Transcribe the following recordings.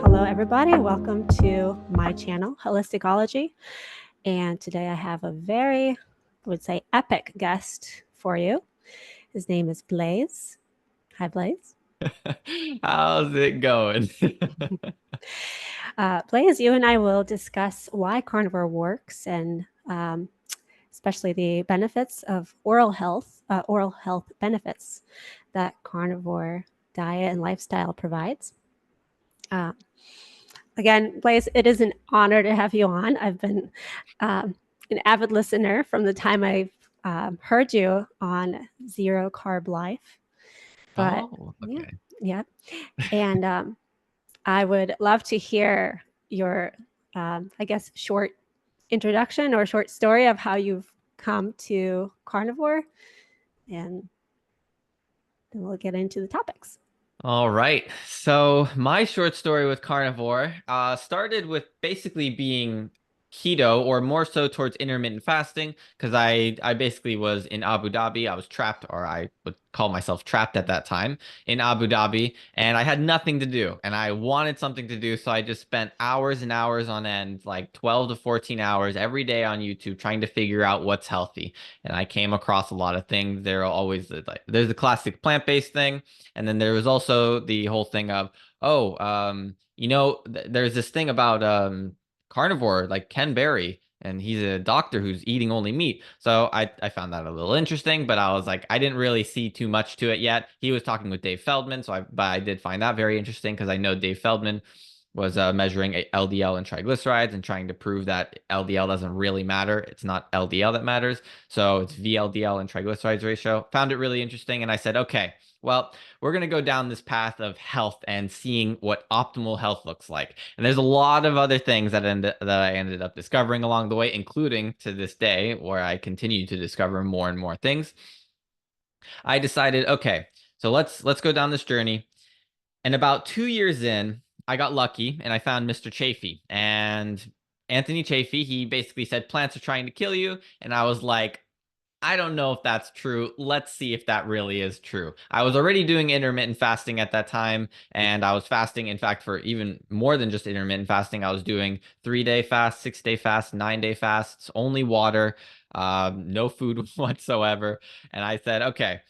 Hello, everybody. Welcome to my channel, Holisticology. And today I have a very, I would say, epic guest for you. His name is Blaise. Hi, Blaise. How's it going? Blaise, you and I will discuss why carnivore works and especially the benefits of oral health benefits that carnivore diet and lifestyle provides. Uh, Again, Blaise, it is an honor to have you on. I've been an avid listener from the time I've heard you on Zero Carb Life. But Oh, yeah, okay. yeah. And I would love to hear your, I guess, short introduction or short story of how you've come to carnivore. And then we'll get into the topics. All right. So my short story with carnivore started with basically being keto, or more so towards intermittent fasting, because I basically was in Abu Dhabi. I was trapped, or I would call myself trapped at that time in Abu Dhabi, and I had nothing to do, and I wanted something to do, so I just spent hours and hours on end, like 12 to 14 hours every day on YouTube trying to figure out what's healthy. And I came across a lot of things. There are always like there's the classic plant-based thing. And then there was also the whole thing of, oh, there's this thing about carnivore, like Ken Berry, and he's a doctor who's eating only meat. So I found that a little interesting, but I was like, I didn't really see too much to it yet. He was talking with Dave Feldman, but I did find that very interesting because I know Dave Feldman was measuring LDL and triglycerides and trying to prove that LDL doesn't really matter. It's not LDL that matters. So it's VLDL and triglycerides ratio. Found it really interesting. And I said, okay, well, we're going to go down this path of health and seeing what optimal health looks like. And there's a lot of other things that I ended up discovering along the way, including to this day, where I continue to discover more and more things. I decided, okay, so let's go down this journey. And about 2 years in, I got lucky and I found Mr. Chafee. And Anthony Chafee, he basically said plants are trying to kill you. And I was like, I don't know if that's true. Let's see if that really is true. I was already doing intermittent fasting at that time, and I was fasting, in fact, for even more than just intermittent fasting. I was doing 3-day fast, 6-day fast, 9-day fasts, only water, no food whatsoever. And I said, okay,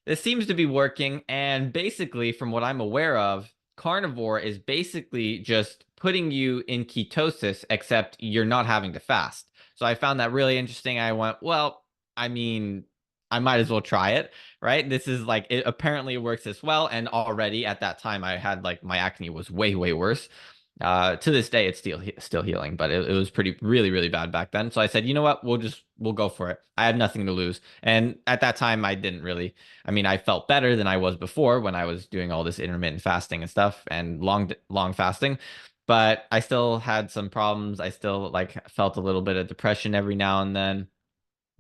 this seems to be working. And basically, from what I'm aware of, carnivore is basically just putting you in ketosis, except you're not having to fast. So I found that really interesting. I went, well, I mean, I might as well try it, right? This is like, it apparently works as well. And already at that time, I had like my acne was way, way worse. To this day, it's still healing, but it was really, really bad back then. So I said, you know what, we'll go for it. I had nothing to lose, and at that time, I didn't really. I mean, I felt better than I was before when I was doing all this intermittent fasting and stuff and long fasting, but I still had some problems. I still like felt a little bit of depression every now and then.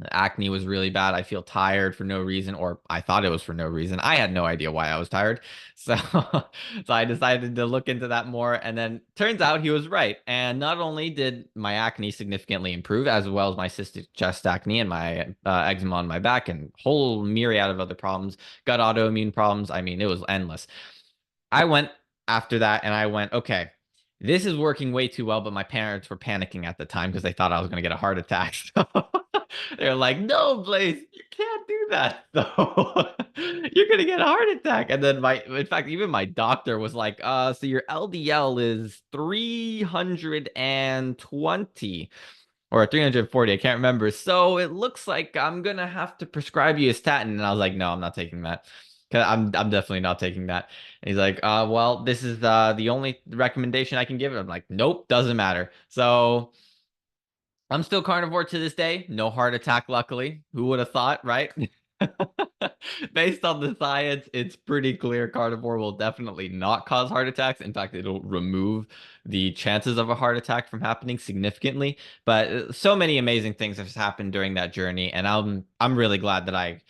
The acne was really bad. I feel tired for no reason, or I thought it was for no reason. I had no idea why I was tired. So, so I decided to look into that more. And then turns out he was right. And not only did my acne significantly improve, as well as my cystic chest acne and my eczema on my back and whole myriad of other problems, gut autoimmune problems. I mean, it was endless. I went after that and I went, okay, this is working way too well, but my parents were panicking at the time because they thought I was going to get a heart attack. So they're like, no, Blaise, you can't do that. though. You're going to get a heart attack. And then in fact, even my doctor was like, so your LDL is 320 or 340. I can't remember. So it looks like I'm going to have to prescribe you a statin. And I was like, no, I'm not taking that. Cause I'm definitely not taking that. And he's like, well, this is the only recommendation I can give it. I'm like, nope, doesn't matter. So I'm still carnivore to this day. No heart attack, luckily. Who would have thought, right? Based on the science, it's pretty clear carnivore will definitely not cause heart attacks. In fact, it'll remove the chances of a heart attack from happening significantly. But so many amazing things have happened during that journey, and I'm really glad that I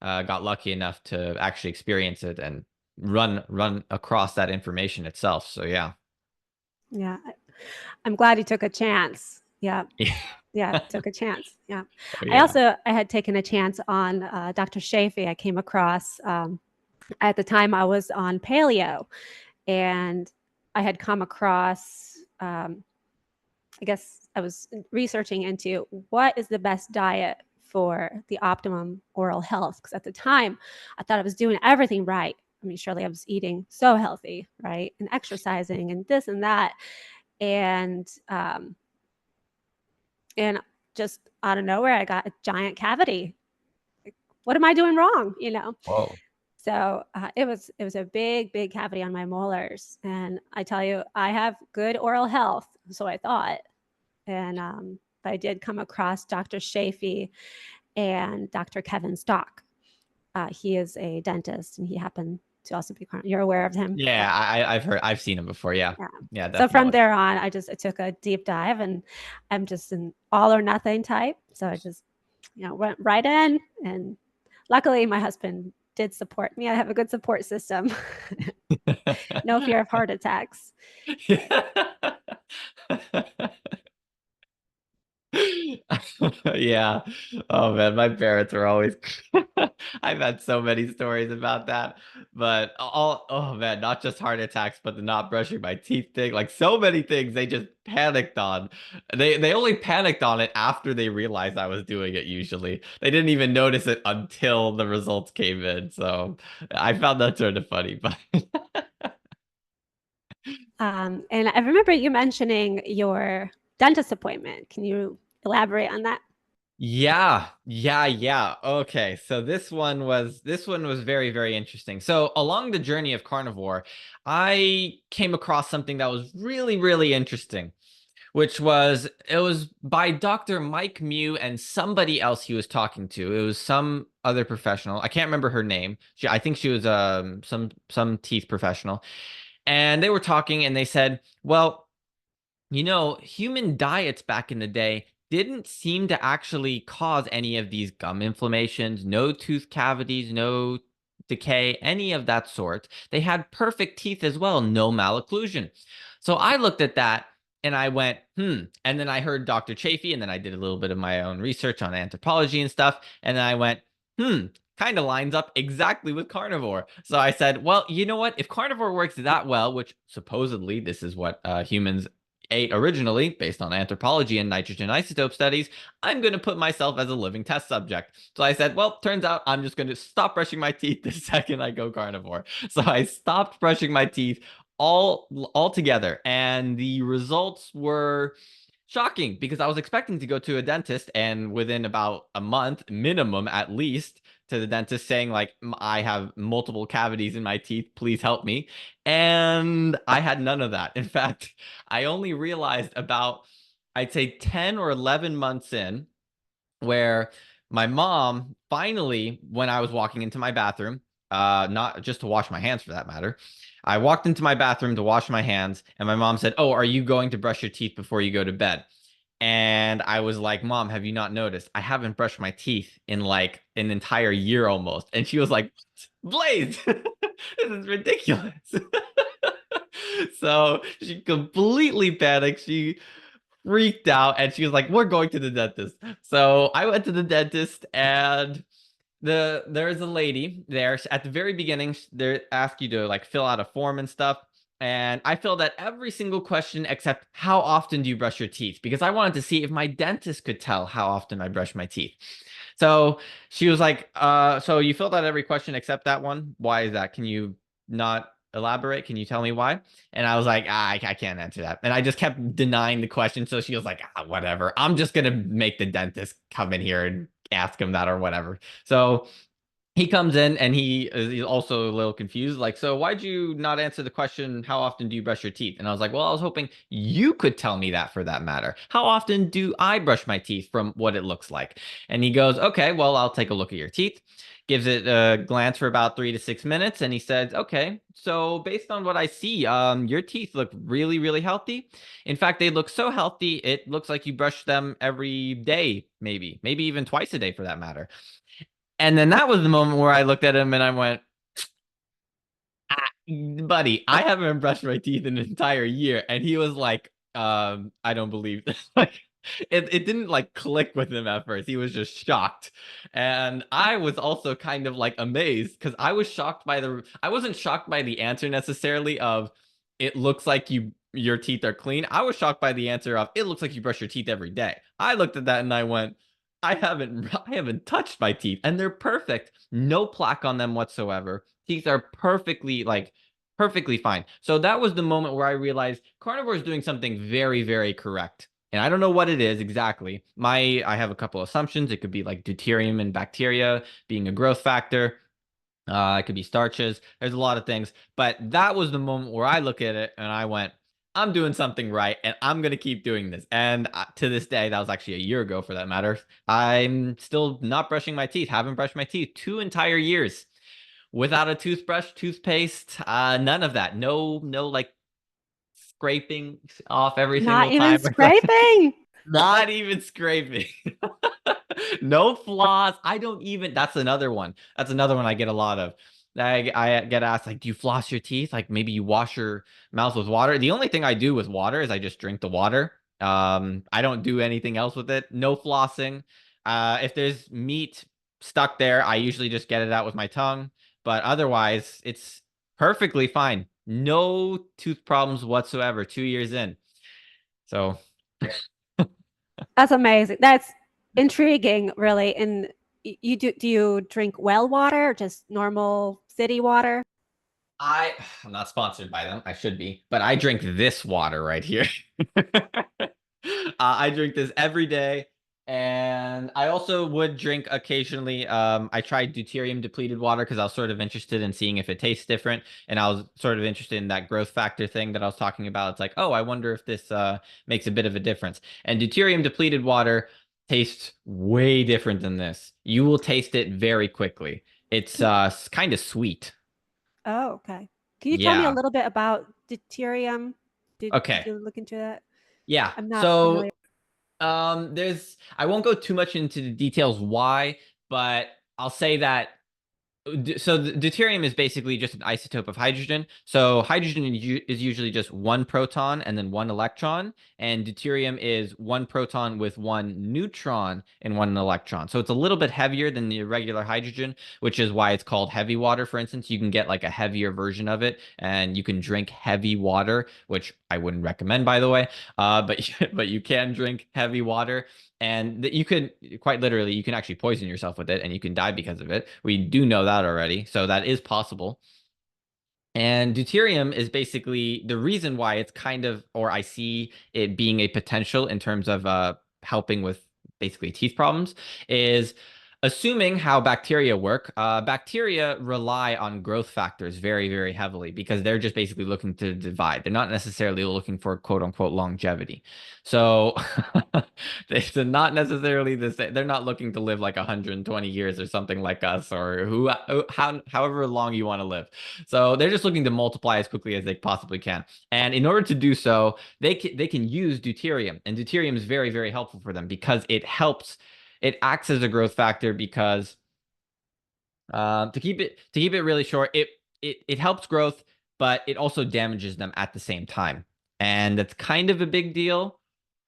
got lucky enough to actually experience it and run across that information itself. So yeah. Yeah. I'm glad you took a chance. Yeah. Yeah. Yeah, took a chance. Yeah. Oh yeah. I had taken a chance on Dr. Chafee. I came across, at the time I was on paleo, and I had come across, I guess I was researching into what is the best diet for the optimum oral health. Because at the time, I thought I was doing everything right. I mean, surely I was eating so healthy, right? And exercising and this and that. And, um, and just out of nowhere, I got a giant cavity. Like, what am I doing wrong? You know? Whoa. So it was a big cavity on my molars, and I tell you, I have good oral health, so I thought. And but I did come across Dr. Shafee and Dr. Kevin Stock. He is a dentist, and he happened to also be. You're aware of him, Yeah, yeah. I've seen him before. Yeah, Yeah. yeah, So from definitely. there on, I took a deep dive, and I'm just an all or nothing type. So I just went right in, and luckily my husband did support me. I have a good support system. No fear of heart attacks. Yeah. Oh man, my parents were always I've had so many stories about that. But all oh man, not just heart attacks, but the not brushing my teeth thing. Like so many things they just panicked on. They only panicked on it after they realized I was doing it usually. They didn't even notice it until the results came in. So I found that sort of funny, but And I remember you mentioning your dentist appointment. Can you elaborate on that? yeah. Okay, so this one was very, very interesting. So along the journey of carnivore, I came across something that was really, really interesting, which was it was by Dr. Mike Mew and somebody else he was talking to. It was some other professional. I can't remember her name. I think she was some teeth professional. And they were talking and they said, well, human diets back in the day didn't seem to actually cause any of these gum inflammations, no tooth cavities, no decay, any of that sort. They had perfect teeth as well, no malocclusion. So I looked at that and I went, And then I heard Dr. Chafee, and then I did a little bit of my own research on anthropology and stuff. And then I went, kind of lines up exactly with carnivore. So I said, well, you know what? If carnivore works that well, which supposedly this is what humans ate originally based on anthropology and nitrogen isotope studies, I'm going to put myself as a living test subject. So I said, well, turns out I'm just going to stop brushing my teeth the second I go carnivore. So I stopped brushing my teeth altogether, and the results were shocking because I was expecting to go to a dentist and within about a month minimum at least to the dentist saying like I have multiple cavities in my teeth, please help me. And I had none of that. In fact, I only realized about I'd say 10 or 11 months in where my mom finally, when I was walking into my bathroom, not just to wash my hands for that matter, I walked into my bathroom to wash my hands, and my mom said, "Oh, are you going to brush your teeth before you go to bed?" And I was like, "Mom, have you not noticed? I haven't brushed my teeth in like an entire year almost." And she was like, "Blaise, this is ridiculous." So she completely panicked. She freaked out and she was like, "We're going to the dentist." So I went to the dentist and there's a lady there at the very beginning. They ask you to like fill out a form and stuff. And I filled out every single question except how often do you brush your teeth? Because I wanted to see if my dentist could tell how often I brush my teeth. So she was like, so you filled out every question except that one. Why is that? Can you not elaborate? Can you tell me why? And I was like, I can't answer that. And I just kept denying the question. So she was like, whatever. I'm just going to make the dentist come in here and ask him that or whatever. So he comes in and he's also a little confused. Like, so why'd you not answer the question, how often do you brush your teeth? And I was like, well, I was hoping you could tell me that for that matter. How often do I brush my teeth from what it looks like? And he goes, okay, well, I'll take a look at your teeth. Gives it a glance for about 3 to 6 minutes. And he says, okay, so based on what I see, your teeth look really, really healthy. In fact, they look so healthy, it looks like you brush them every day, maybe even twice a day for that matter. And then that was the moment where I looked at him and I went, buddy, I haven't brushed my teeth in an entire year. And he was like, I don't believe this. Like, it didn't like click with him at first. He was just shocked. And I was also kind of like amazed because I wasn't shocked by the answer necessarily of it looks like your teeth are clean. I was shocked by the answer of it looks like you brush your teeth every day. I looked at that and I went, I haven't touched my teeth and they're perfect. No plaque on them whatsoever. Teeth are perfectly fine. So that was the moment where I realized carnivore is doing something very, very correct. And I don't know what it is exactly. I have a couple assumptions. It could be like deuterium and bacteria being a growth factor. It could be starches. There's a lot of things, but that was the moment where I look at it and I went, I'm doing something right and I'm going to keep doing this. And to this day, that was actually a year ago for that matter, I'm still not brushing my teeth. Haven't brushed my teeth 2 entire years without a toothbrush, toothpaste, none of that. No like scraping off every Not single even time or something. scraping. Not even scraping. No floss. I don't even. That's another one. That's another one I get a lot of. I get asked like, do you floss your teeth? Like maybe you wash your mouth with water. The only thing I do with water is I just drink the water. I don't do anything else with it. No flossing. If there's meat stuck there, I usually just get it out with my tongue. But otherwise, it's perfectly fine. No tooth problems whatsoever. 2 years in. So That's amazing. That's intriguing, really. And you do you drink well water or just normal city water? I'm not sponsored by them. I should be, but I drink this water right here. I drink this every day, and I also would drink occasionally. I tried deuterium depleted water because I was sort of interested in seeing if it tastes different, and I was sort of interested in that growth factor thing that I was talking about. It's like, oh, I wonder if this makes a bit of a difference. And deuterium depleted water tastes way different than this. You will taste it very quickly. It's Can, kind of sweet. oh, okay. Can you tell me a Yeah. little bit about deuterium? Did Okay. you look into that? Yeah. I'm not familiar. So there's I won't go too much into the details why, but I'll say that so the deuterium is basically just an isotope of hydrogen. So hydrogen is usually just one proton and then one electron, and deuterium is one proton with one neutron and one electron. So it's a little bit heavier than the regular hydrogen, which is why it's called heavy water. For instance, you can get like a heavier version of it, and you can drink heavy water, which I wouldn't recommend, by the way. But but you can drink heavy water and that you could quite literally you can actually poison yourself with it and you can die because of it. We do know that already, so that is possible. And deuterium is basically the reason why it's kind of, or I see it being a potential in terms of helping with basically teeth problems, is assuming how bacteria work. Bacteria rely on growth factors very, very heavily because they're just basically looking to divide. They're not necessarily looking for quote unquote longevity. So they're not necessarily the same. They're not looking to live like 120 years or something like us, or however long you want to live. So they're just looking to multiply as quickly as they possibly can. And in order to do so, they can use deuterium. And deuterium is very, very helpful for them because it acts as a growth factor because to keep it really short, it helps growth, but it also damages them at the same time. And that's kind of a big deal,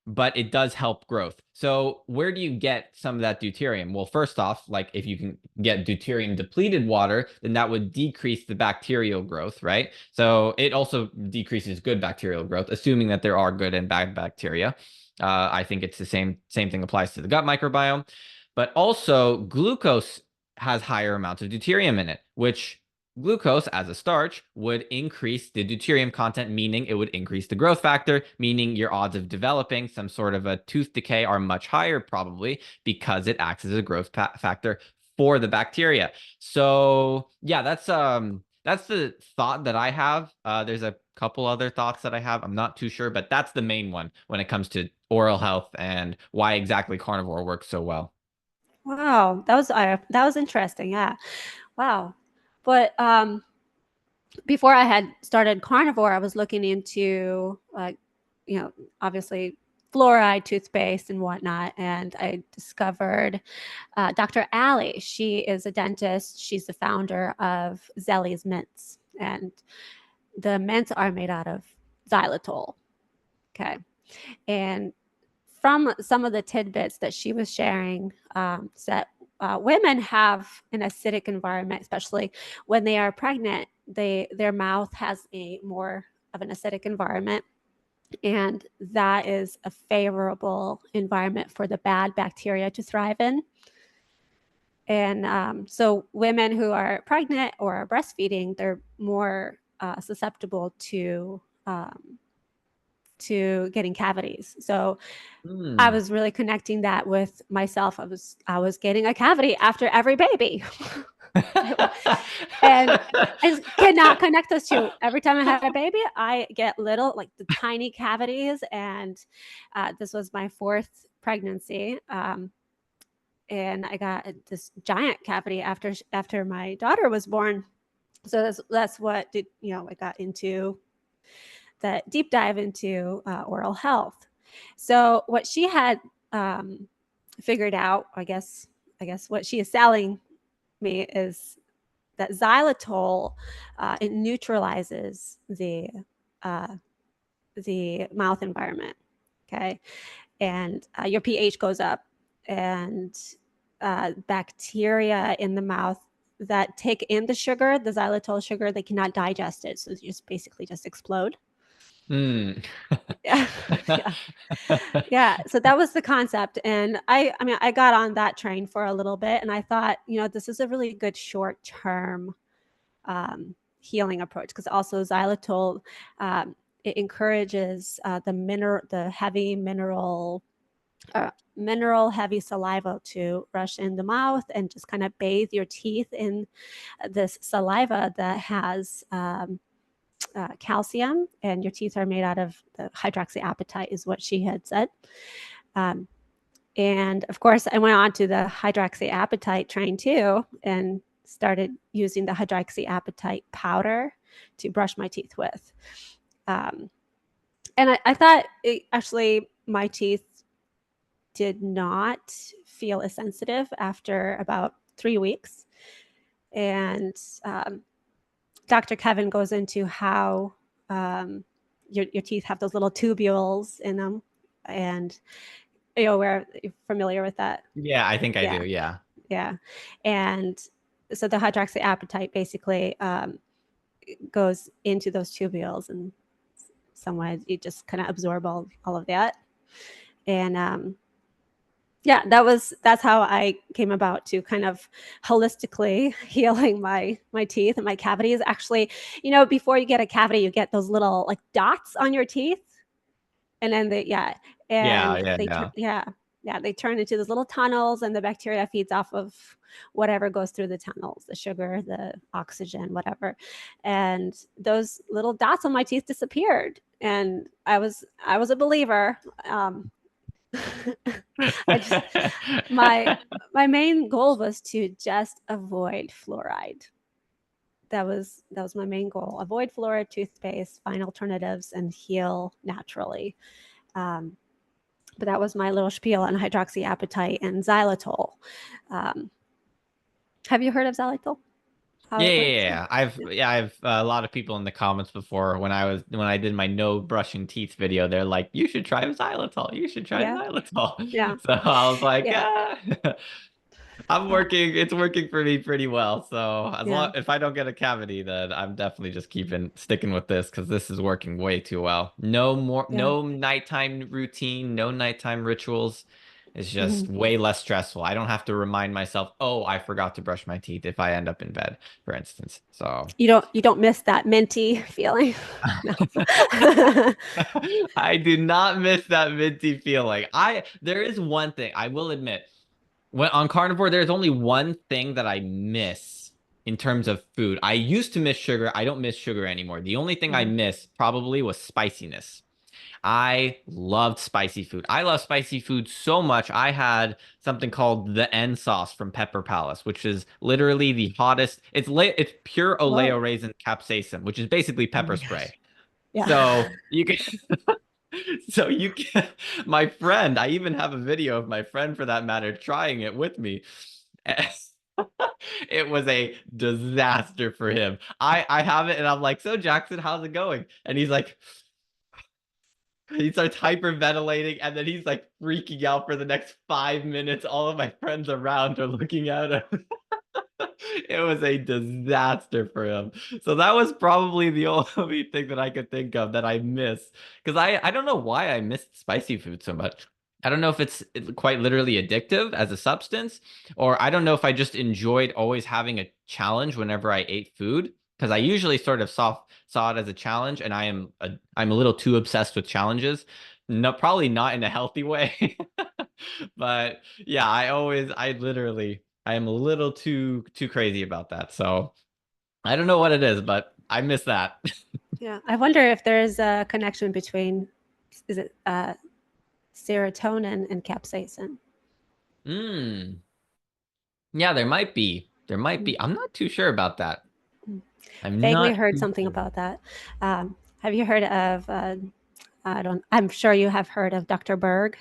but it does help growth. So where do you get some of that deuterium? Well, first off, like if you can get deuterium depleted water, then that would decrease the bacterial growth, right? So it also decreases good bacterial growth, assuming that there are good and bad bacteria. I think it's the same thing applies to the gut microbiome, but also glucose has higher amounts of deuterium in it, which glucose as a starch would increase the deuterium content, meaning it would increase the growth factor, meaning your odds of developing some sort of a tooth decay are much higher, probably because it acts as a growth factor for the bacteria. So yeah, that's the thought that I have. There's a couple other thoughts that I have. I'm not too sure, but that's the main one when it comes to oral health and why exactly carnivore works so well. Wow, that was interesting. Yeah. Wow. But before I had started carnivore, I was looking into obviously fluoride toothpaste and whatnot, and I discovered Dr. Allie. She is a dentist. She's the founder of Zelly's Mints, and the mints are made out of xylitol. Okay, and from some of the tidbits that she was sharing, that women have an acidic environment, especially when they are pregnant. Their mouth has a more of an acidic environment, and that is a favorable environment for the bad bacteria to thrive in. And so women who are pregnant or are breastfeeding, they're more susceptible to getting cavities. So I Hmm. was really connecting that with myself. I was getting a cavity after every baby. And I just cannot connect those two. Every time I had a baby, I get little, like the tiny cavities. And this was my fourth pregnancy. And I got this giant cavity after my daughter was born. So that's what did, I got into that deep dive into oral health. So what she had um, figured out, I guess what she is selling me is that xylitol, it neutralizes uh, the mouth environment. Okay, and your pH goes up, and bacteria in the mouth that take in the sugar, the xylitol sugar, they cannot digest it, so you just basically just explode. Hmm. Yeah, yeah, yeah. So that was the concept, and I mean, I got on that train for a little bit, and I thought, this is a really good short term healing approach, because also xylitol, um, it encourages the heavy mineral heavy saliva to rush in the mouth and just kind of bathe your teeth in this saliva that has calcium, and your teeth are made out of the hydroxyapatite, is what she had said. Um, and of course, I went on to the hydroxyapatite train too, and started using the hydroxyapatite powder to brush my teeth with. Um, and I thought actually my teeth did not feel as sensitive after about 3 weeks. And Dr. Kevin goes into how your teeth have those little tubules in them. And you're familiar with that. Yeah, I think I Yeah, do. Yeah. yeah. And so the hydroxyapatite basically goes into those tubules, and some ways you just kind of absorb all of that. And yeah, that's how I came about to kind of holistically healing my teeth and my cavities. Actually, before you get a cavity, you get those little like dots on your teeth, and then Yeah, and yeah, they turn yeah. yeah, they turn into those little tunnels, and the bacteria feeds off of whatever goes through the tunnels, the sugar, the oxygen, whatever. And those little dots on my teeth disappeared, and I was a believer. I just my my main goal was to just avoid fluoride. That was my main goal: avoid fluoride toothpaste, find alternatives, and heal naturally. um, but that was my little spiel on hydroxyapatite and xylitol. um, have you heard of xylitol, how Yeah, it yeah, works? yeah. I've Yeah, yeah, I've a lot of people in the comments before when I did my no brushing teeth video. They're like, "You should try xylitol. You should try yeah, yeah, xylitol." So I was like, yeah, "Ah, I'm yeah, working. It's working for me pretty well. So as yeah, long if I don't get a cavity, then I'm definitely just sticking with this because this is working way too well. yeah. No nighttime routine, no nighttime rituals. It's just Mhm. way less stressful. I don't have to remind myself, oh, I forgot to brush my teeth if I end up in bed, for instance. So You don't miss that minty feeling. No. I do not miss that minty feeling. There is one thing I will admit. When on carnivore, there's only one thing that I miss in terms of food. I used to miss sugar. I don't miss sugar anymore. The only thing I Mhm. miss probably was spiciness. I loved spicy food. I love spicy food so much. I had something called the N sauce from Pepper Palace, which is literally the hottest. It's pure Whoa. oleo raisin capsaicin, which is basically Oh pepper my spray. gosh. Yeah. So you can so you can my friend, I even have a video of my friend for that matter trying it with me. It was a disaster for him. I have it and I'm like, "So Jackson, how's it going?" And he's like he starts hyperventilating and then he's like freaking out for the next 5 minutes. All of my friends around are looking at him. It was a disaster for him. So that was probably the only thing that I could think of that I miss. Because I don't know why I missed spicy food so much. I don't know if it's quite literally addictive as a substance, or I don't know if I just enjoyed always having a challenge whenever I ate food. Because I usually sort of saw it as a challenge, and I'm a little too obsessed with challenges. No, probably not in a healthy way. But yeah, I am a little too crazy about that. So I don't know what it is, but I miss that. Yeah, I wonder if there's a connection between, is it serotonin and capsaicin? Mm. Yeah, there might be. There might Mm, be. I'm not too sure about that. mm. I'm Vaguely not heard too something sure. about that. Have you heard of? I don't. I'm sure you have heard of Dr. Berg.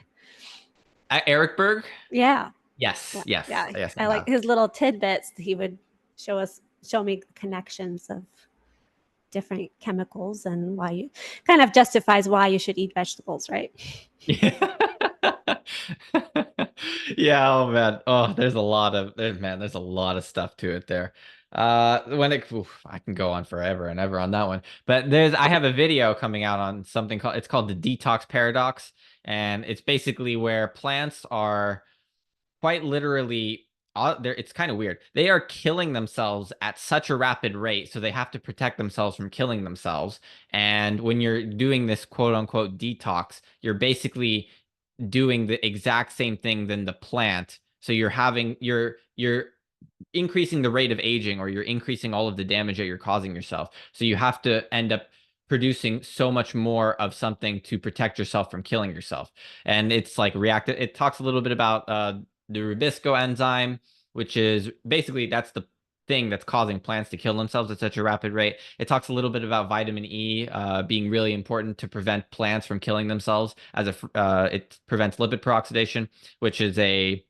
Eric Berg? Yeah, Yes, yeah, yes, yeah. yes, I I like have. his little tidbits. He would show me connections of different chemicals and why you kind of justifies why you should eat vegetables, right? Yeah. Yeah, oh man. Oh, there's a lot of stuff to it there. I can go on forever and ever on that one. But I have a video coming out on something called the Detox Paradox, and it's basically where plants are quite literally it's kind of weird. They are killing themselves at such a rapid rate, so they have to protect themselves from killing themselves. And when you're doing this quote unquote detox, you're basically doing the exact same thing than the plant. So you're increasing the rate of aging, or you're increasing all of the damage that you're causing yourself. So you have to end up producing so much more of something to protect yourself from killing yourself. And it's like reactive. It talks a little bit about the rubisco enzyme, which is basically that's the thing that's causing plants to kill themselves at such a rapid rate. It talks a little bit about vitamin E being really important to prevent plants from killing themselves, it prevents lipid peroxidation, which is a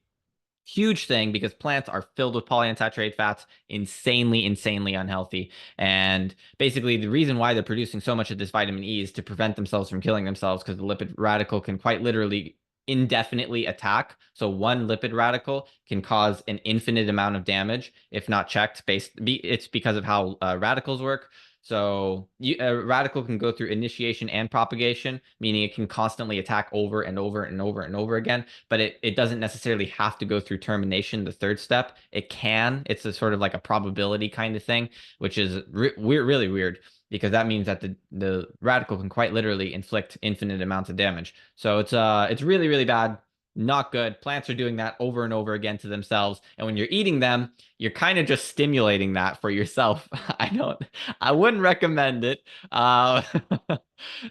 huge thing because plants are filled with polyunsaturated fats, insanely unhealthy. And basically, the reason why they're producing so much of this vitamin E is to prevent themselves from killing themselves, because the lipid radical can quite literally indefinitely attack. So one lipid radical can cause an infinite amount of damage if not checked. It's because of how radicals work. So a radical can go through initiation and propagation, meaning it can constantly attack over and over and over and over again, but it doesn't necessarily have to go through termination, the third step. It can. It's a sort of like a probability kind of thing, which is really weird, because that means that the radical can quite literally inflict infinite amounts of damage. So it's really bad. Not good. Plants are doing that over and over again to themselves. And when you're eating them, you're kind of just stimulating that for yourself. I wouldn't recommend it. Uh,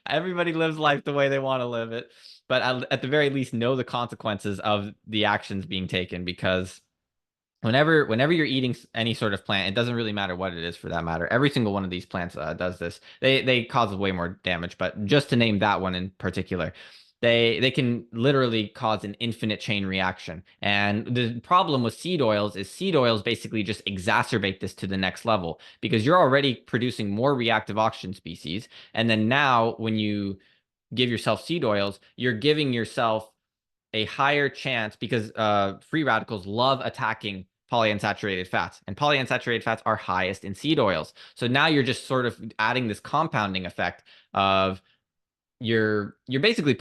Everybody lives life the way they want to live it, but at the very least know the consequences of the actions being taken, because whenever you're eating any sort of plant, it doesn't really matter what it is for that matter. Every single one of these plants does this. They cause way more damage, but just to name that one in particular, they can literally cause an infinite chain reaction. And the problem with seed oils basically just exacerbate this to the next level, because you're already producing more reactive oxygen species, and then now when you give yourself seed oils, you're giving yourself a higher chance, because free radicals love attacking polyunsaturated fats, and polyunsaturated fats are highest in seed oils. So now you're just sort of adding this compounding effect of you're basically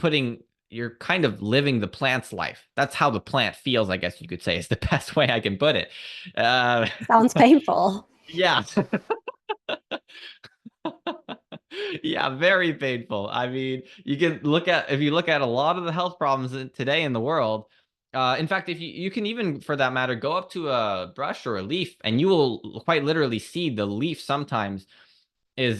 you're kind of living the plant's life. That's how the plant feels, I guess you could say, is the best way I can put it. Uh, Sounds painful. yeah. Yeah, very painful. I mean, if you look at a lot of the health problems today in the world, in fact, if you can even, for that matter, go up to a brush or a leaf, and you will quite literally see the leaf sometimes is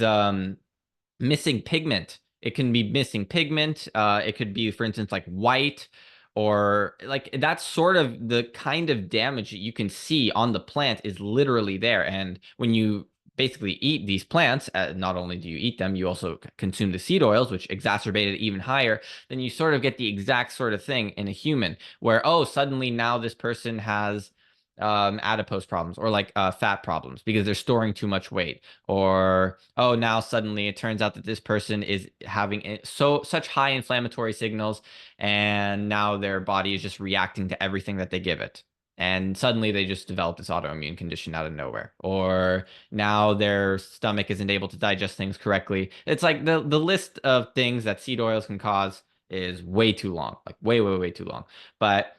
missing pigment. It can be missing pigment. It could be, for instance, like white, or like that's sort of the kind of damage that you can see on the plant is literally there. And when you basically eat these plants, not only do you eat them, you also consume the seed oils, which exacerbate it even higher. Then you sort of get the exact sort of thing in a human, where, oh, suddenly now this person has adipose problems, or like fat problems because they're storing too much weight, or oh, now suddenly it turns out that this person is having such high inflammatory signals, and now their body is just reacting to everything that they give it. and suddenly they just develop this autoimmune condition out of nowhere, or now their stomach isn't able to digest things correctly. It's like the list of things that seed oils can cause is way too long, like way too long. But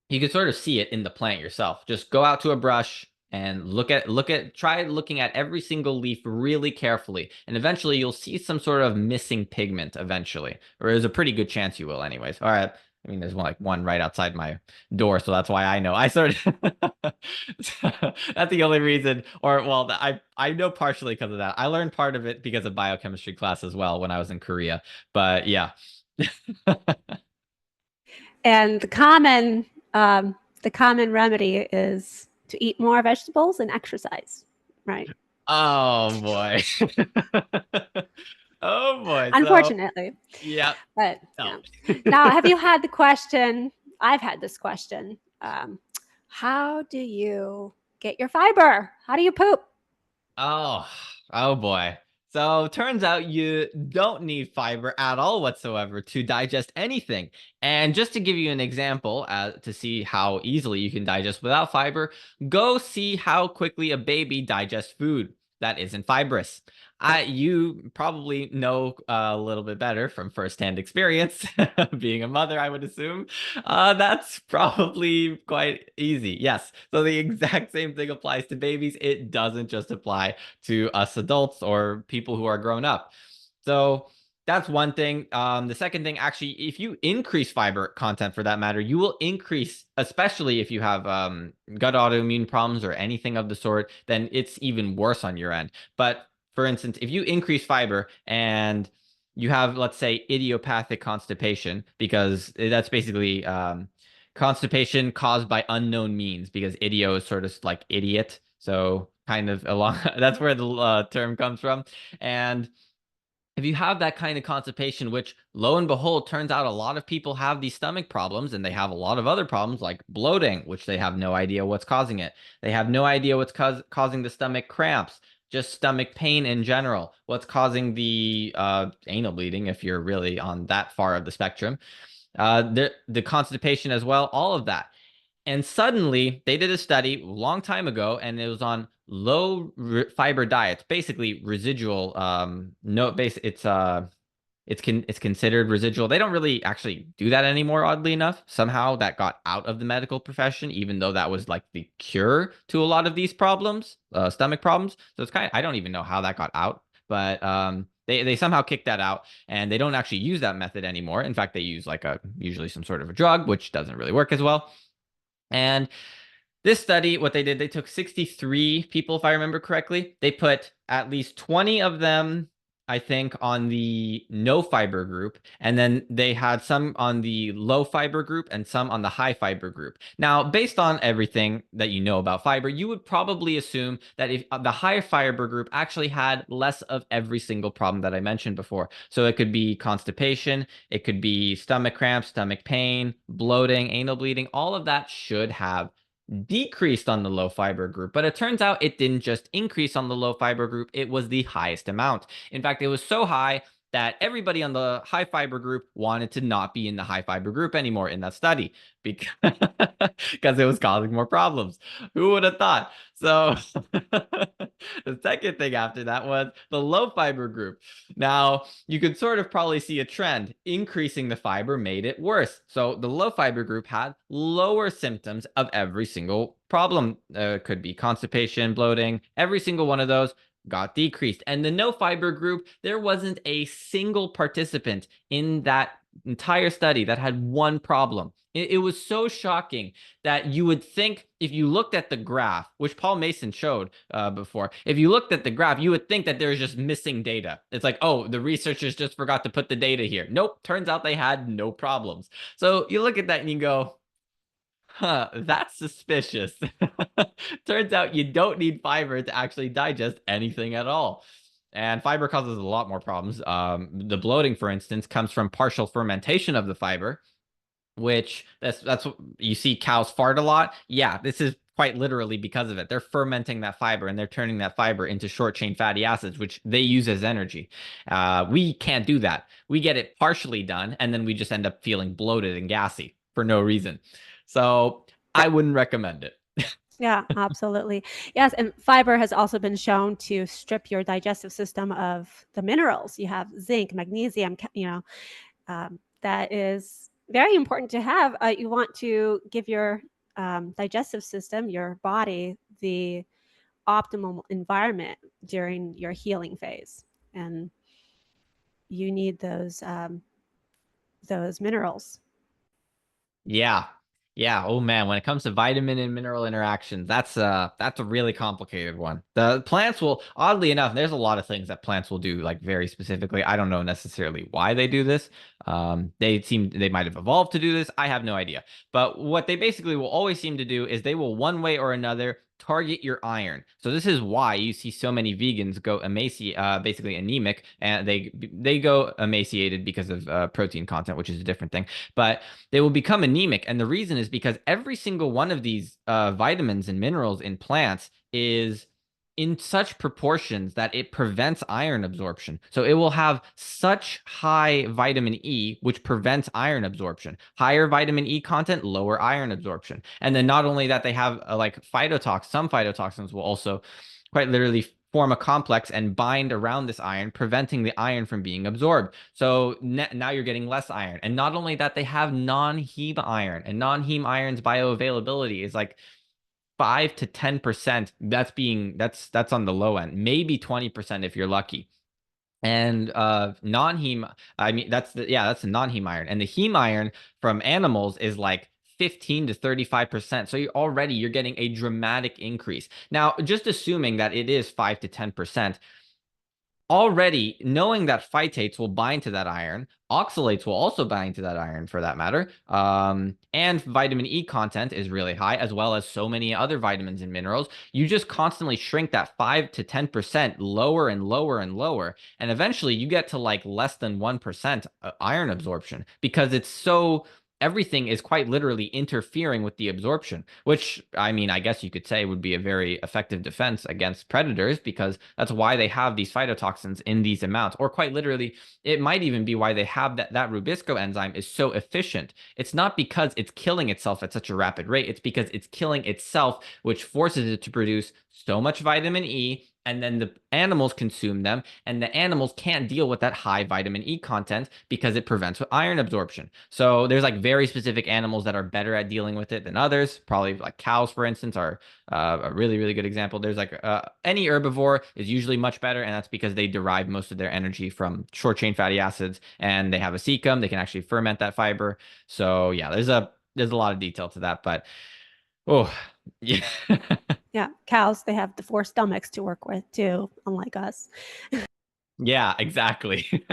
you can sort of see it in the plant yourself. Just go out to a brush and try looking at every single leaf really carefully, and eventually you'll see some sort of missing pigment eventually, or there's a pretty good chance you will anyways. All right. I mean, there's one right outside my door, so that's why I know. I sort of that's the only reason, or well, I know partially because of that. I learned part of it because of biochemistry class as well when I was in Korea. But yeah. And the common remedy is to eat more vegetables and exercise, right? Oh boy. Oh boy. So Unfortunately, yeah. but No. yeah. Now, have you had the question? I've had this question. How do you get your fiber? How do you poop? Oh, oh boy. So turns out you don't need fiber at all whatsoever to digest anything. And just to give you an example, to see how easily you can digest without fiber, go see how quickly a baby digests food that isn't fibrous. You probably know a little bit better from firsthand experience, being a mother, I would assume. That's probably quite easy. Yes. So the exact same thing applies to babies. It doesn't just apply to us adults or people who are grown up. So that's one thing. The second thing, actually, if you increase fiber content for that matter, you will increase, especially if you have gut autoimmune problems or anything of the sort, then it's even worse on your end. But for instance, if you increase fiber and you have, let's say, idiopathic constipation, because that's basically constipation caused by unknown means, because idio is sort of like idiot. So kind of along, that's where the term comes from. And if you have that kind of constipation, which lo and behold, turns out a lot of people have these stomach problems, and they have a lot of other problems like bloating, which they have no idea what's causing it. They have no idea what's causing the stomach cramps, just stomach pain in general, what's causing the anal bleeding, if you're really on that far of the spectrum, the constipation as well, all of that. And suddenly they did a study a long time ago, and it was on low fiber diets, basically residual. No, base. It's considered residual. They don't really actually do that anymore, oddly enough. Somehow that got out of the medical profession, even though that was like the cure to a lot of these problems, stomach problems. So it's I don't even know how that got out, but they somehow kicked that out, and they don't actually use that method anymore. In fact, they use like usually some sort of a drug, which doesn't really work as well. And this study, what they did, they took 63 people, if I remember correctly. They put at least 20 of them, I think, on the no fiber group, and then they had some on the low fiber group and some on the high fiber group. Now, based on everything that you know about fiber, you would probably assume that if the higher fiber group actually had less of every single problem that I mentioned before. So it could be constipation, it could be stomach cramps, stomach pain, bloating, anal bleeding. All of that should have decreased on the low fiber group, but it turns out it didn't just increase on the low fiber group, it was the highest amount. In fact, it was so high that everybody on the high fiber group wanted to not be in the high fiber group anymore in that study because, because it was causing more problems. Who would have thought? So the second thing after that was the low fiber group. Now, you could sort of probably see a trend. Increasing the fiber made it worse. So the low fiber group had lower symptoms of every single problem. Could be constipation, bloating, every single one of those got decreased. And the no fiber group, there wasn't a single participant in that entire study that had one problem. It was so shocking that you would think, if you looked at the graph, which Paul Mason showed before, if you looked at the graph, you would think that there's just missing data. It's like, oh, the researchers just forgot to put the data here. Nope, turns out they had no problems. So you look at that and you go, huh, that's suspicious. Turns out you don't need fiber to actually digest anything at all. And fiber causes a lot more problems. The bloating, for instance, comes from partial fermentation of the fiber, which that's what you see cows fart a lot. Yeah, this is quite literally because of it. They're fermenting that fiber, and they're turning that fiber into short chain fatty acids, which they use as energy. We can't do that. We get it partially done, and then we just end up feeling bloated and gassy for no reason. So I wouldn't recommend it. Yeah, absolutely. Yes, and fiber has also been shown to strip your digestive system of the minerals. You have zinc, magnesium, that is very important to have. You want to give your digestive system, your body, the optimal environment during your healing phase, and you need those minerals. Yeah. Yeah. Oh man, when it comes to vitamin and mineral interactions, that's a really complicated one. The plants will, oddly enough, there's a lot of things that plants will do like very specifically. I don't know necessarily why they do this. They might have evolved to do this. I have no idea. But what they basically will always seem to do is they will one way or another target your iron. So this is why you see so many vegans go basically anemic, and they go emaciated because of protein content, which is a different thing. But they will become anemic. And the reason is because every single one of these vitamins and minerals in plants is in such proportions that it prevents iron absorption. So it will have such high vitamin E, which prevents iron absorption. Higher vitamin E content, lower iron absorption. And then not only that, they have like some phytotoxins will also quite literally form a complex and bind around this iron, preventing the iron from being absorbed. So now you're getting less iron. And not only that, they have non-heme iron, and non-heme iron's bioavailability is like 5 to 10%. That's on the low end, maybe 20% if you're lucky. And non-heme, I mean that's the non-heme iron. And the heme iron from animals is like 15 to 35%. So you're getting a dramatic increase. Now, just assuming that it is 5 to 10%, already knowing that phytates will bind to that iron, oxalates will also bind to that iron for that matter, and vitamin E content is really high, as well as so many other vitamins and minerals. You just constantly shrink that 5 to 10% lower and lower and lower, and eventually you get to like less than 1% iron absorption because it's so everything is quite literally interfering with the absorption, which I mean, I guess you could say would be a very effective defense against predators because that's why they have these phytotoxins in these amounts. Or quite literally, it might even be why they have that Rubisco enzyme is so efficient. It's not because it's killing itself at such a rapid rate, it's because it's killing itself, which forces it to produce so much vitamin E, and then the animals consume them, and the animals can't deal with that high vitamin E content because it prevents iron absorption. So there's like very specific animals that are better at dealing with it than others. Probably like cows, for instance, are a really, really good example. There's like any herbivore is usually much better, and that's because they derive most of their energy from short chain fatty acids, and they have a cecum. They can actually ferment that fiber. So yeah, there's a lot of detail to that, but oh yeah. Yeah, cows, they have the four stomachs to work with too, unlike us. Yeah, exactly.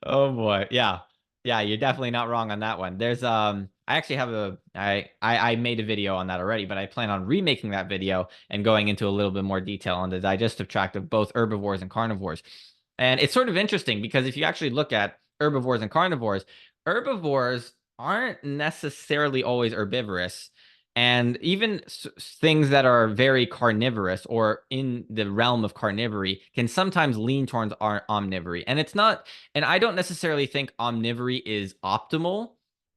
Oh boy. Yeah. Yeah, you're definitely not wrong on that one. There's I actually have I made a video on that already, but I plan on remaking that video and going into a little bit more detail on the digestive tract of both herbivores and carnivores. And it's sort of interesting because if you actually look at herbivores and carnivores, herbivores aren't necessarily always herbivorous. And even things that are very carnivorous or in the realm of carnivory can sometimes lean towards omnivory. And it's not, and I don't necessarily think omnivory is optimal.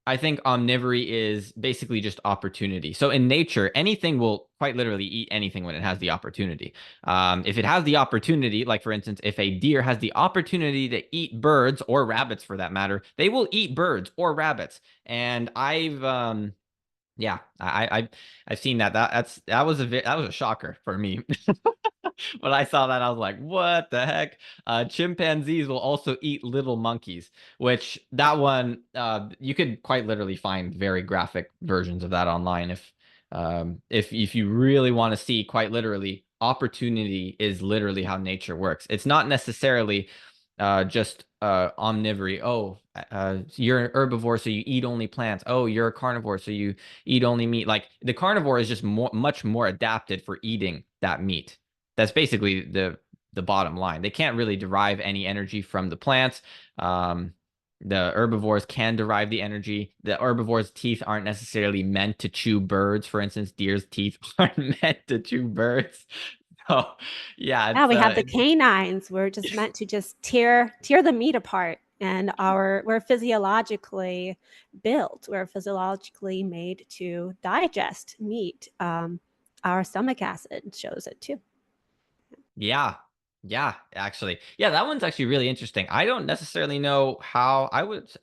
I think omnivory is basically just opportunity. So in nature, anything will quite literally eat anything when it has the opportunity. If it has the opportunity, like for instance, if a deer has the opportunity to eat birds or rabbits for that matter, they will eat birds or rabbits. And yeah, I've seen that. That was a shocker for me. When I saw that, I was like, "What the heck?" Chimpanzees will also eat little monkeys, which that one you could quite literally find very graphic versions of that online if you really want to see quite literally. Opportunity is literally how nature works. It's not necessarily just omnivory. Oh, you're an herbivore, so you eat only plants. Oh, you're a carnivore, so you eat only meat. Like the carnivore is just much more adapted for eating that meat. That's basically the bottom line. They can't really derive any energy from the plants. The herbivores can derive the energy. The herbivores' teeth aren't necessarily meant to chew birds. For instance, deer's teeth aren't meant to chew birds. So, yeah, Yeah, we have the canines. We're just meant to just tear the meat apart And we're physiologically built, we're physiologically made to digest meat. Our stomach acid shows it too. Yeah. Yeah, actually. Yeah, that one's actually really interesting. I don't necessarily know how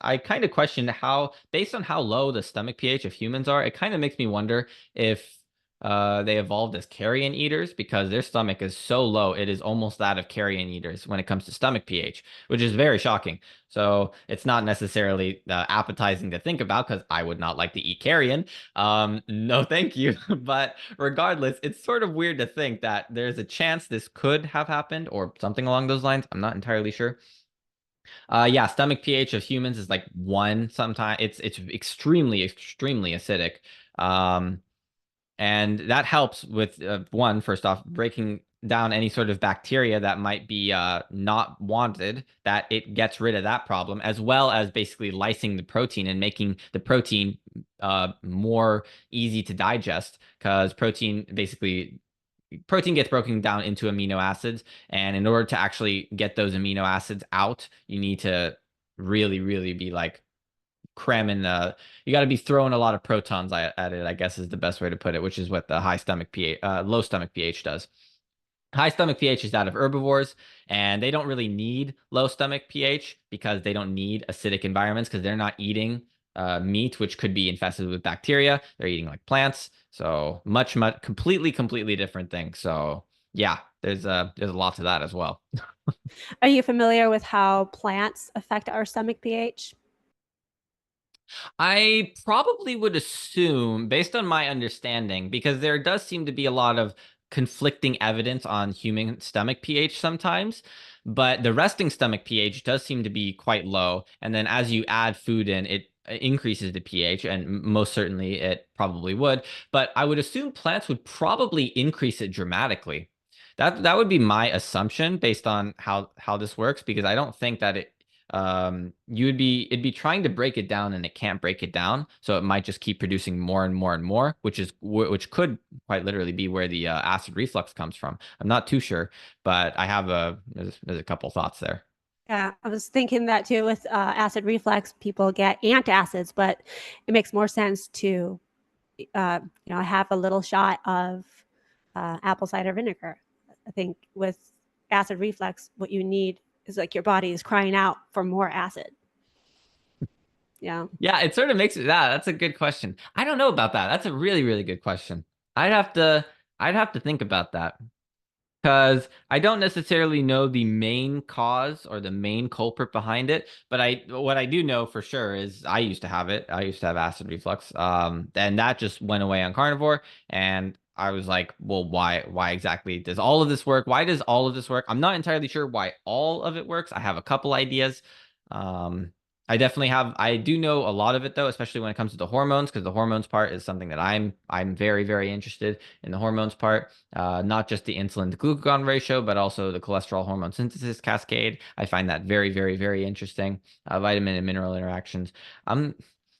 I kind of question how, based on how low the stomach pH of humans are, it kind of makes me wonder if they evolved as carrion eaters because their stomach is so low, it is almost that of carrion eaters when it comes to stomach pH, which is very shocking. So it's not necessarily appetizing to think about because I would not like to eat carrion. No, thank you. But regardless, it's sort of weird to think that there's a chance this could have happened or something along those lines. I'm not entirely sure. Yeah, stomach pH of humans is like 1 sometimes. It's extremely acidic. Um, and that helps with one, first off, breaking down any sort of bacteria that might be not wanted, that it gets rid of that problem, as well as basically lysing the protein and making the protein more easy to digest, because protein gets broken down into amino acids, and in order to actually get those amino acids out, you need to really be like cramming you got to be throwing a lot of protons at it, I guess is the best way to put it, which is what the low stomach pH does. High stomach pH is that of herbivores, and they don't really need low stomach pH because they don't need acidic environments because they're not eating meat, which could be infested with bacteria. They're eating like plants, so much completely different thing. So yeah, there's a lot to that as well. Are you familiar with how plants affect our stomach pH? I probably would assume, based on my understanding, because there does seem to be a lot of conflicting evidence on human stomach pH sometimes, but the resting stomach pH does seem to be quite low. And then as you add food in, it increases the pH, and most certainly it probably would. But I would assume plants would probably increase it dramatically. That would be my assumption based on how this works, because I don't think that it'd be trying to break it down and it can't break it down, so it might just keep producing more and more and more, which could quite literally be where the acid reflux comes from. I'm not too sure, but there's a couple thoughts there. Yeah, I was thinking that too with acid reflux. People get antacids, but it makes more sense to, have a little shot of apple cider vinegar. I think with acid reflux, what you need is like your body is crying out for more acid. Yeah. Yeah, it sort of makes it that. That's a good question. I don't know about that. That's a really good question. I'd have to I'd have to think about that. Because I don't necessarily know the main cause or the main culprit behind it, but what I do know for sure is I used to have it. I used to have acid reflux. And that just went away on carnivore. And I was like, well, why exactly does all of this work? Why does all of this work? I'm not entirely sure why all of it works. I have a couple ideas. Um, I do know a lot of it though, especially when it comes to the hormones, because the hormones part is something that I'm very interested in, the hormones part. Not just the insulin to glucagon ratio, but also the cholesterol hormone synthesis cascade. I find that very interesting. Vitamin and mineral interactions. Um,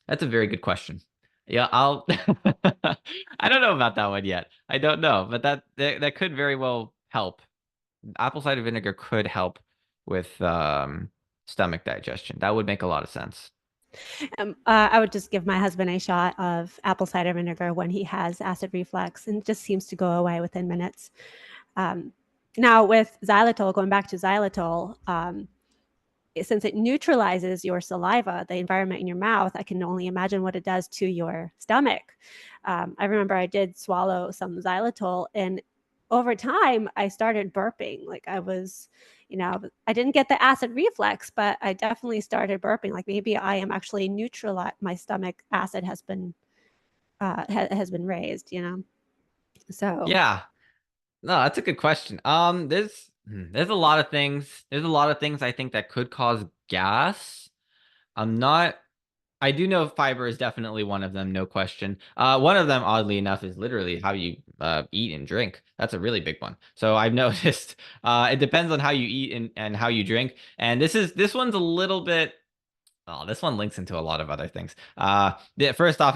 that's a very good question. Yeah, I don't know about that one yet. I don't know, but that could very well help. Apple cider vinegar could help with stomach digestion. That would make a lot of sense. I would just give my husband a shot of apple cider vinegar when he has acid reflux, and it just seems to go away within minutes. Um, Now, with xylitol, going back to xylitol, since it neutralizes your saliva, the environment in your mouth, I can only imagine what it does to your stomach. I remember I did swallow some xylitol, and over time, I started burping. Like I didn't get the acid reflux, but I definitely started burping. Like maybe I am actually neutralized. My stomach acid has been raised. So Yeah, no, that's a good question. There's a lot of things. There's a lot of things I think that could cause gas. I'm not I do know fiber is definitely one of them, no question. One of them, oddly enough, is literally how you eat and drink. That's a really big one. So I've noticed it depends on how you eat and how you drink. And this one's a little bit. Oh, this one links into a lot of other things. First off,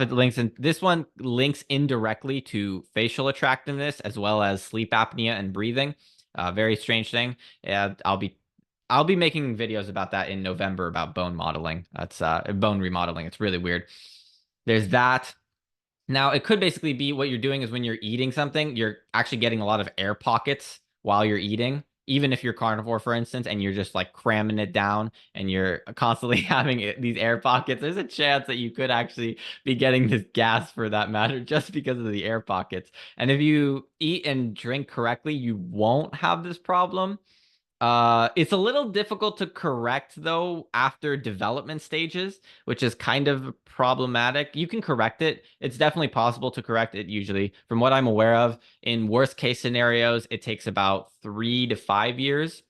this one links indirectly to facial attractiveness as well as sleep apnea and breathing. Very strange thing. Yeah, I'll be I'll be making videos about that in November about bone modeling. That's bone remodeling. It's really weird. There's that. Now, it could basically be what you're doing is when you're eating something, you're actually getting a lot of air pockets while you're eating. Even if you're carnivore, for instance, and you're just like cramming it down and you're constantly having these air pockets, there's a chance that you could actually be getting this gas for that matter just because of the air pockets. And if you eat and drink correctly, you won't have this problem. It's a little difficult to correct though after development stages, which is kind of problematic. You can correct it. It's definitely possible to correct it usually. From what I'm aware of, in worst case scenarios, it takes about 3 to 5 years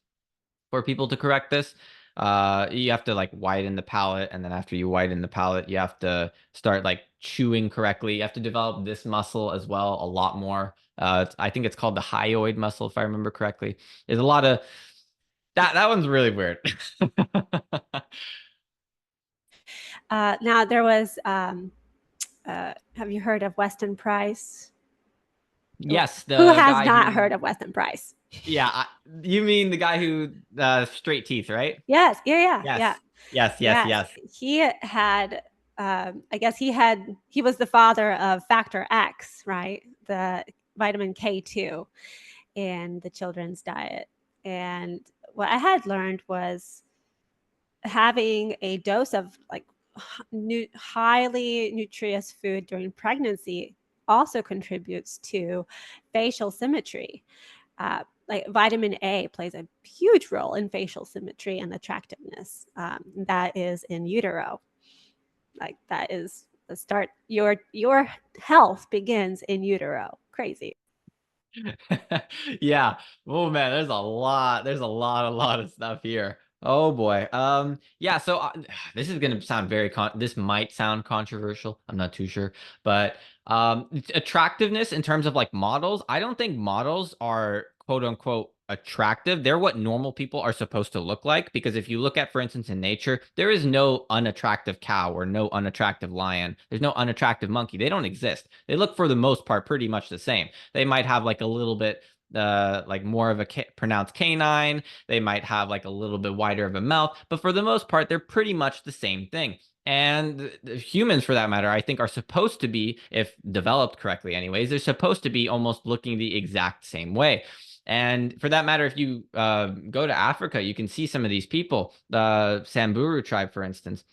for people to correct this. You have to like widen the palate, and then after you widen the palate, you have to start like chewing correctly. You have to develop this muscle as well a lot more. I think it's called the hyoid muscle, if I remember correctly. There's a lot of that one's really weird. Now there was, have you heard of Weston Price? Yes, Who the has guy not who, heard of Weston Price? yeah, you mean the guy who straight teeth, right? Yes, yeah. Yes. Yes, yes, Yes, yes. he had. I guess he was the father of Factor X, right? The vitamin K2 in the children's diet. And what I had learned was having a dose of like highly nutritious food during pregnancy also contributes to facial symmetry. Like vitamin A plays a huge role in facial symmetry and attractiveness. That is in utero. Like that is the start. Your health begins in utero. Crazy. Yeah. Oh man, there's a lot. There's a lot of stuff here. Oh boy. Yeah, so this is going to sound this might sound controversial. I'm not too sure, but attractiveness in terms of like models, I don't think models are quote unquote attractive. They're what normal people are supposed to look like because if you look at, for instance, in nature, there is no unattractive cow or no unattractive lion. There's no unattractive monkey. They don't exist. They look for the most part pretty much the same. They might have like a little bit like more of a pronounced canine. They might have like a little bit wider of a mouth, but for the most part, they're pretty much the same thing. And humans, for that matter, I think are supposed to be, if developed correctly, anyways, they're supposed to be almost looking the exact same way. And for that matter, if you go to Africa, you can see some of these people, the Samburu tribe, for instance.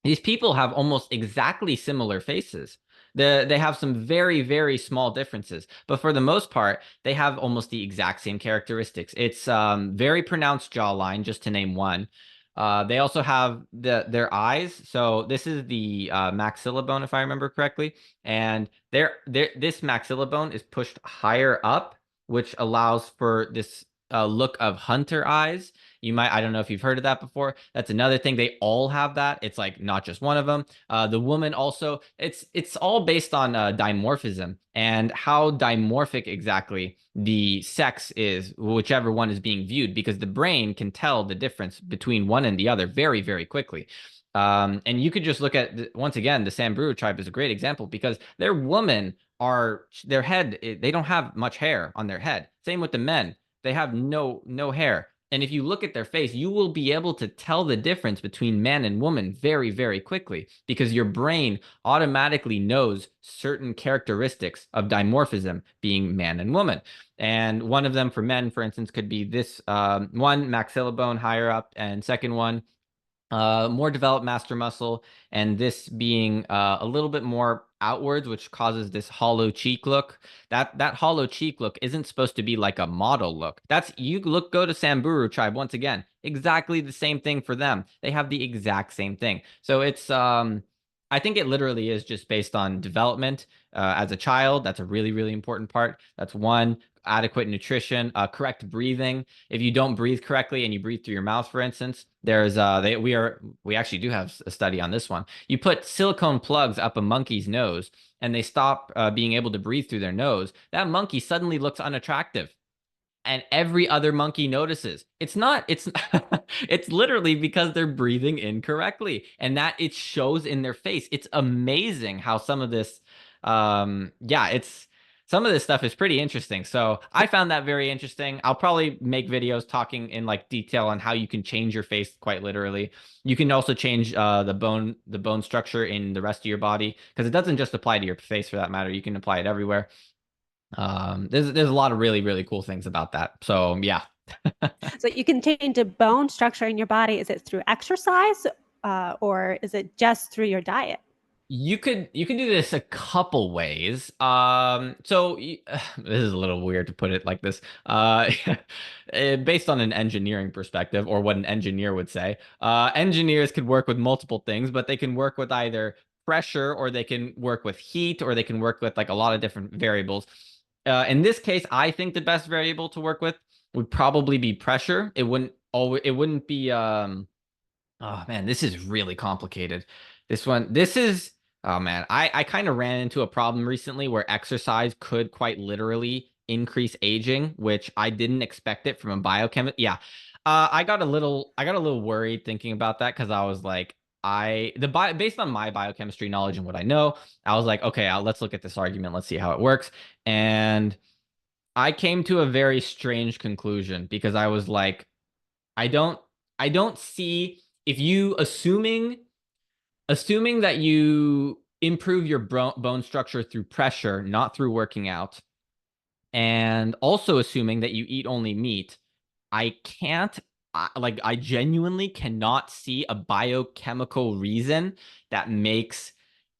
These people have almost exactly similar faces. They have some very, very small differences, but for the most part, they have almost the exact same characteristics. It's very pronounced jawline, just to name one. They also have their eyes. So this is the maxilla bone, if I remember correctly, and this maxilla bone is pushed higher up, which allows for this look of hunter eyes. I don't know if you've heard of that before. That's another thing. They all have that. It's like not just one of them. The woman also, it's all based on dimorphism and how dimorphic exactly the sex is, whichever one is being viewed, because the brain can tell the difference between one and the other very, very quickly. And you could just look at, once again, the Samburu tribe is a great example because their women their head, they don't have much hair on their head. Same with the men. They have no hair. And if you look at their face, you will be able to tell the difference between man and woman very, very quickly because your brain automatically knows certain characteristics of dimorphism being man and woman. And one of them for men, for instance, could be this one maxilla bone higher up, and second one more developed master muscle, and this being a little bit more outwards, which causes this hollow cheek look. That hollow cheek look isn't supposed to be like a model look. Go to Samburu tribe once again, exactly the same thing for them. They have the exact same thing. So it's I think it literally is just based on development as a child. That's a really, really important part. That's one. Adequate nutrition, correct breathing. If you don't breathe correctly and you breathe through your mouth, for instance, there's we actually do have a study on this one. You put silicone plugs up a monkey's nose and they stop being able to breathe through their nose. That monkey suddenly looks unattractive. And every other monkey notices. It's it's literally because they're breathing incorrectly and that it shows in their face. It's amazing how some of this yeah, it's some of this stuff is pretty interesting. So I found that very interesting. I'll probably make videos talking in like detail on how you can change your face quite literally. You can also change the bone structure in the rest of your body because it doesn't just apply to your face for that matter. You can apply it everywhere. There's a lot of really, really cool things about that. So yeah. So you can change the bone structure in your body. Is it through exercise, or is it just through your diet? You could do this a couple ways. This is a little weird to put it like this. Based on an engineering perspective, or what an engineer would say, engineers could work with multiple things, but they can work with either pressure, or they can work with heat, or they can work with like a lot of different variables. In this case, I think the best variable to work with would probably be pressure. It wouldn't be Oh man, this is really complicated. This is, oh man, I kind of ran into a problem recently where exercise could quite literally increase aging, which I didn't expect it from a biochemist. Yeah. I got a little worried thinking about that because I was like, based on my biochemistry knowledge and what I know, I was like, okay, let's look at this argument. Let's see how it works. And I came to a very strange conclusion because I was like, I don't I don't see if you assuming that you improve your bone structure through pressure, not through working out, and also assuming that you eat only meat, I can't I genuinely cannot see a biochemical reason that makes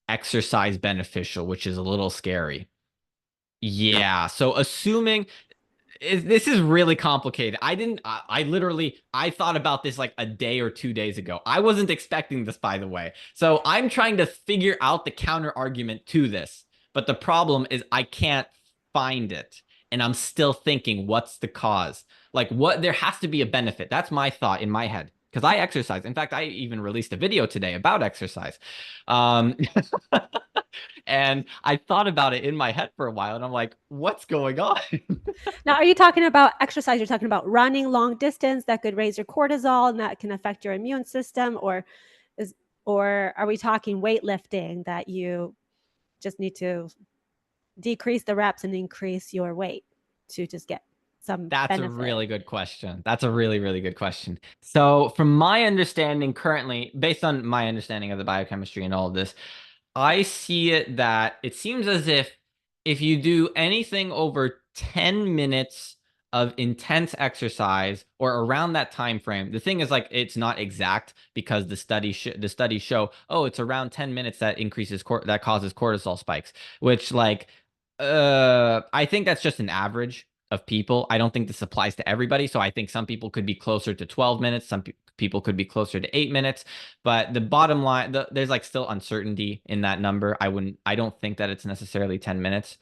exercise beneficial, which is a little scary. Yeah, so assuming this is really complicated. I literally, I thought about this like a day or 2 days ago. I wasn't expecting this, by the way. So I'm trying to figure out the counter argument to this. But the problem is I can't find it. And I'm still thinking, what's the cause? Like, there has to be a benefit. That's my thought in my head. Because I exercise. In fact, I even released a video today about exercise. Um, and I thought about it in my head for a while, and I'm like, what's going on? Now, are you talking about exercise? You're talking about running long distance that could raise your cortisol and that can affect your immune system, is or are we talking weightlifting that you just need to decrease the reps and increase your weight to just get some That's a benefit? really good question. That's a really, really good question. So, from my understanding currently, based on my understanding of the biochemistry and all of this, I see it that it seems as if you do anything over 10 minutes of intense exercise or around that time frame, the thing is like it's not exact because the studies show, oh, it's around 10 minutes that that causes cortisol spikes, which like I think that's just an average of people. I don't think this applies to everybody, so I think some people could be closer to 12 minutes, people could be closer to 8 minutes. But the bottom line, there's like still uncertainty in that number. I don't think that it's necessarily 10 minutes.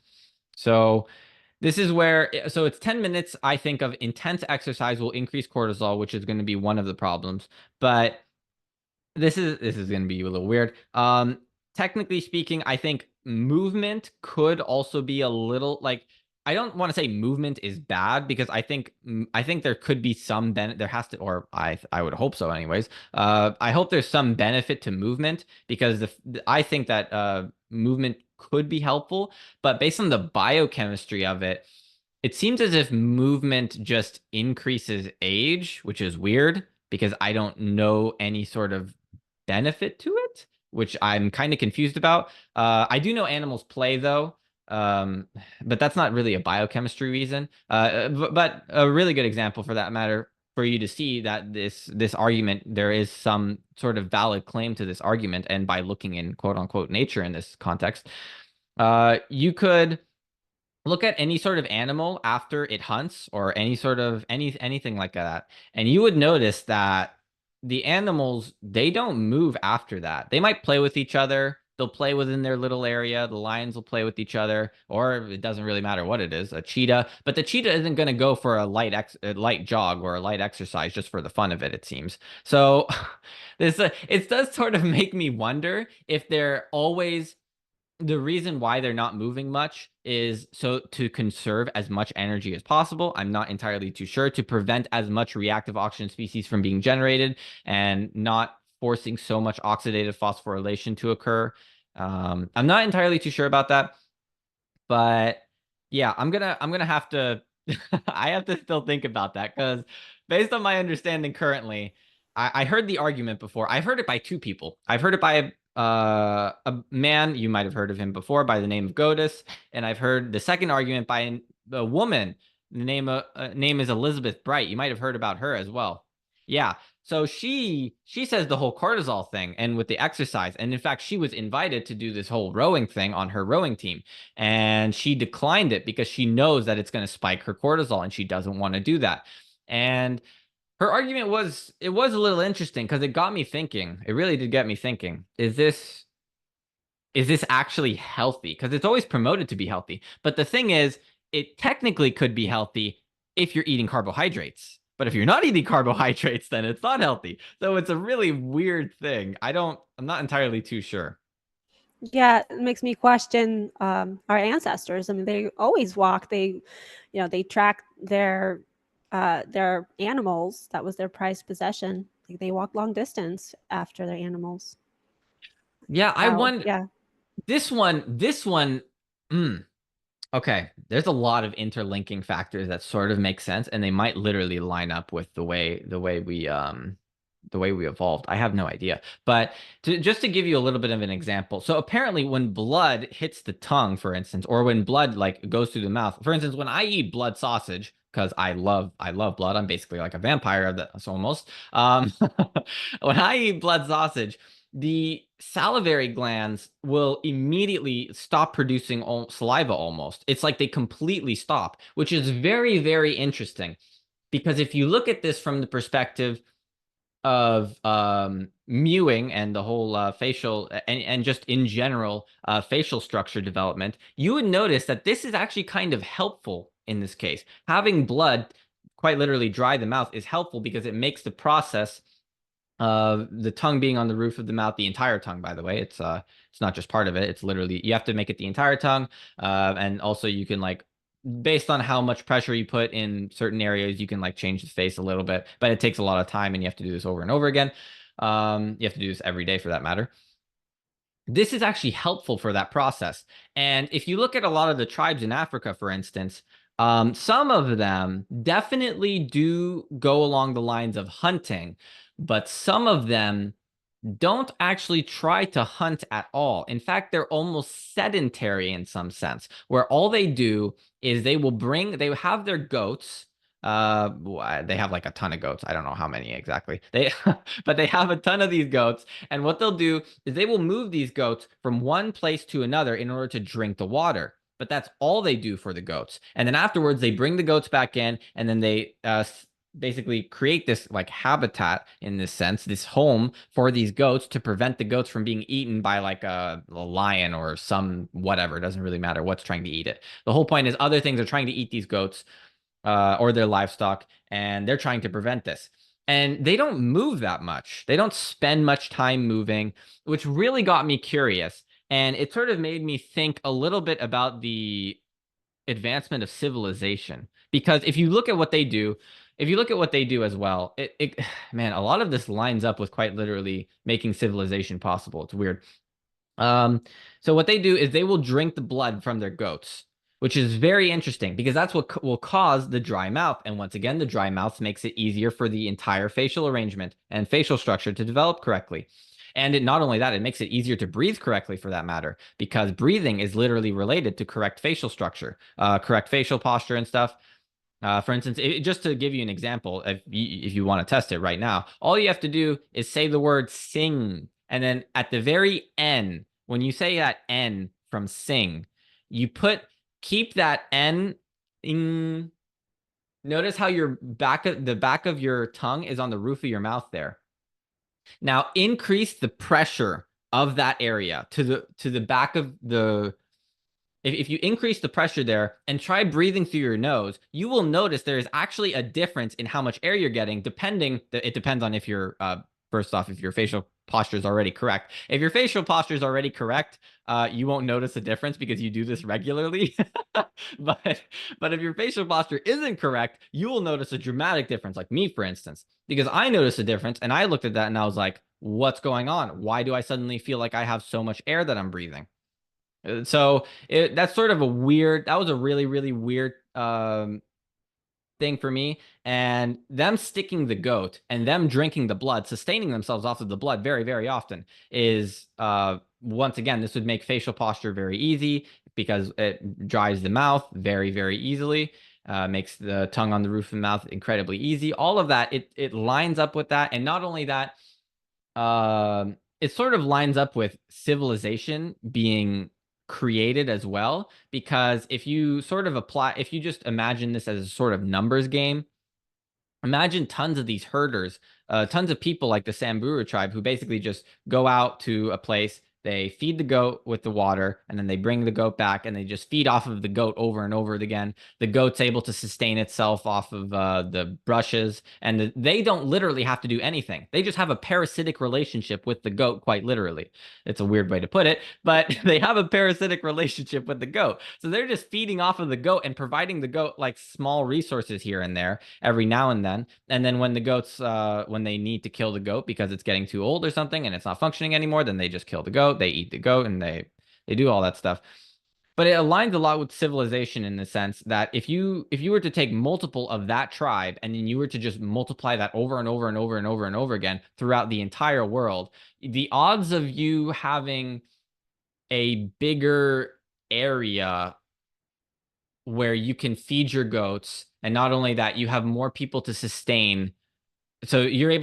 So this is where, so it's 10 minutes, I think, of intense exercise will increase cortisol, which is going to be one of the problems. But this is going to be a little weird. Technically speaking, I think movement could also be a little like, I don't want to say movement is bad because I think there could be some there has to, or I would hope so anyways. I hope there's some benefit to movement because I think that movement could be helpful, but based on the biochemistry of it, it seems as if movement just increases age, which is weird because I don't know any sort of benefit to it, which I'm kind of confused about. I do know animals play though, um, but that's not really a biochemistry reason. But a really good example for that matter for you to see that this argument, there is some sort of valid claim to this argument, and by looking in quote unquote nature in this context, you could look at any sort of animal after it hunts or any sort of anything like that, and you would notice that the animals, they don't move after that. They might play with each other, they'll play within their little area, the lions will play with each other, or it doesn't really matter what it is, a cheetah, but the cheetah isn't going to go for a light jog or a light exercise just for the fun of it seems. So it does sort of make me wonder if they're always, the reason why they're not moving much is so to conserve as much energy as possible. I'm not entirely too sure, to prevent as much reactive oxygen species from being generated and not forcing so much oxidative phosphorylation to occur. I'm not entirely too sure about that, but Yeah, I'm gonna have to I have to still think about that because based on my understanding currently, I heard the argument before. I've heard it by two people. I've heard it by a man, you might have heard of him before, by the name of Godus, and I've heard the second argument by a woman. The name is Elizabeth Bright. You might have heard about her as well. Yeah. So she says the whole cortisol thing and with the exercise. And in fact, she was invited to do this whole rowing thing on her rowing team. And she declined it because she knows that it's going to spike her cortisol and she doesn't want to do that. And her argument was it was a little interesting because it got me thinking. It really did get me thinking. Is this actually healthy? Because it's always promoted to be healthy. But the thing is, it technically could be healthy if you're eating carbohydrates. But if you're not eating carbohydrates, then it's not healthy. So it's a really weird thing. I'm not entirely too sure. Yeah, it makes me question our ancestors. I mean, they always walk. They track their animals. That was their prized possession. Like they walk long distance after their animals. Yeah, I How? won Yeah. this one. Mm, Okay, there's a lot of interlinking factors that sort of make sense, and they might literally line up with the way we evolved. I have no idea. But just to give you a little bit of an example. So apparently when blood hits the tongue, for instance, or when blood like goes through the mouth, for instance, when I eat blood sausage, because I love blood. I'm basically like a vampire of that, so almost. When I eat blood sausage, the salivary glands will immediately stop producing saliva almost. It's like they completely stop, which is very, very interesting. Because if you look at this from the perspective of mewing and the whole facial and just in general facial structure development, you would notice that this is actually kind of helpful in this case. Having blood quite literally dry the mouth is helpful because it makes the process the tongue being on the roof of the mouth, the entire tongue, by the way, it's not just part of it. It's literally you have to make it the entire tongue, and also you can like based on how much pressure you put in certain areas, you can like change the face a little bit, but it takes a lot of time and you have to do this over and over again. You have to do this every day for that matter. This is actually helpful for that process. And if you look at a lot of the tribes in Africa, for instance, some of them definitely do go along the lines of hunting, but some of them don't actually try to hunt at all. In fact, they're almost sedentary in some sense, where all they do is they have their goats. They have like a ton of goats. I don't know how many exactly. But they have a ton of these goats. And what they'll do is they will move these goats from one place to another in order to drink the water. But that's all they do for the goats. And then afterwards, they bring the goats back in, and then they basically create this like habitat in this sense, this home for these goats to prevent the goats from being eaten by like a lion or some whatever. It doesn't really matter what's trying to eat it. The whole point is other things are trying to eat these goats or their livestock, and they're trying to prevent this. And they don't move that much. They don't spend much time moving, which really got me curious. And it sort of made me think a little bit about the advancement of civilization. Because if you look at what they do as well, man, a lot of this lines up with quite literally making civilization possible. It's weird. Um, so what they do is they will drink the blood from their goats, which is very interesting because that's what will cause the dry mouth. And once again, the dry mouth makes it easier for the entire facial arrangement and facial structure to develop correctly. And not only that, it makes it easier to breathe correctly for that matter, because breathing is literally related to correct facial structure, correct facial posture and stuff. For instance, just to give you an example, if you want to test it right now, all you have to do is say the word sing. And then at the very end, when you say that N from sing, you keep that N in. Notice how the back of your tongue is on the roof of your mouth there. Now increase the pressure of that area to the back of the if you increase the pressure there and try breathing through your nose, you will notice there is actually a difference in how much air you're getting, it depends on if you're, first off, if your facial posture is already correct. If your facial posture is already correct, you won't notice a difference because you do this regularly. But, but if your facial posture isn't correct, you will notice a dramatic difference, like me, for instance, because I noticed a difference and I looked at that and I was like, what's going on? Why do I suddenly feel like I have so much air that I'm breathing? So that's sort of a weird, that was a really, really weird thing for me. And them sticking the goat and them drinking the blood, sustaining themselves off of the blood very, very often is, once again, this would make facial posture very easy because it dries the mouth very, very easily. Makes the tongue on the roof of the mouth incredibly easy. All of that, it lines up with that. And not only that, it sort of lines up with civilization being created as well. Because if you sort of apply, if you just imagine this as a sort of numbers game, imagine tons of these herders, tons of people like the Samburu tribe who basically just go out to a place, they feed the goat with the water, and then they bring the goat back and they just feed off of the goat over and over again. The goat's able to sustain itself off of the brushes, and they don't literally have to do anything. They just have a parasitic relationship with the goat, quite literally. It's a weird way to put it, but they have a parasitic relationship with the goat. So they're just feeding off of the goat and providing the goat like small resources here and there every now and then. And then when the goats, when they need to kill the goat because it's getting too old or something and it's not functioning anymore, then they just kill the goat. They eat the goat and they do all that stuff. But it aligns a lot with civilization in the sense that if you were to take multiple of that tribe and then you were to just multiply that over and over and over and over and over again throughout the entire world, the odds of you having a bigger area where you can feed your goats, and not only that, you have more people to sustain. So you're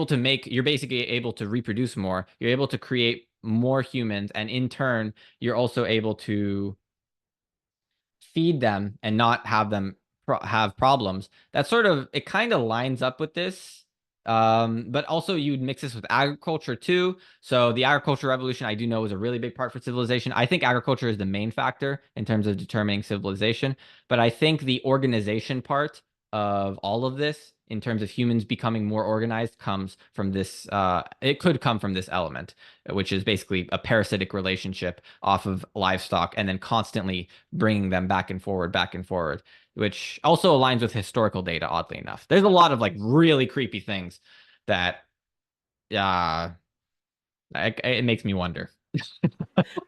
basically able to reproduce more. You're able to create more humans, and in turn, you're also able to feed them and not have them have problems. That sort of, it kind of lines up with this. But also you'd mix this with agriculture too. So the agriculture revolution, I do know, is a really big part for civilization. I think agriculture is the main factor in terms of determining civilization. But I think the organization part of all of this, in terms of humans becoming more organized, comes from this. It could come from this element, which is basically a parasitic relationship off of livestock and then constantly bringing them back and forward, which also aligns with historical data, oddly enough. There's a lot of like really creepy things that it makes me wonder.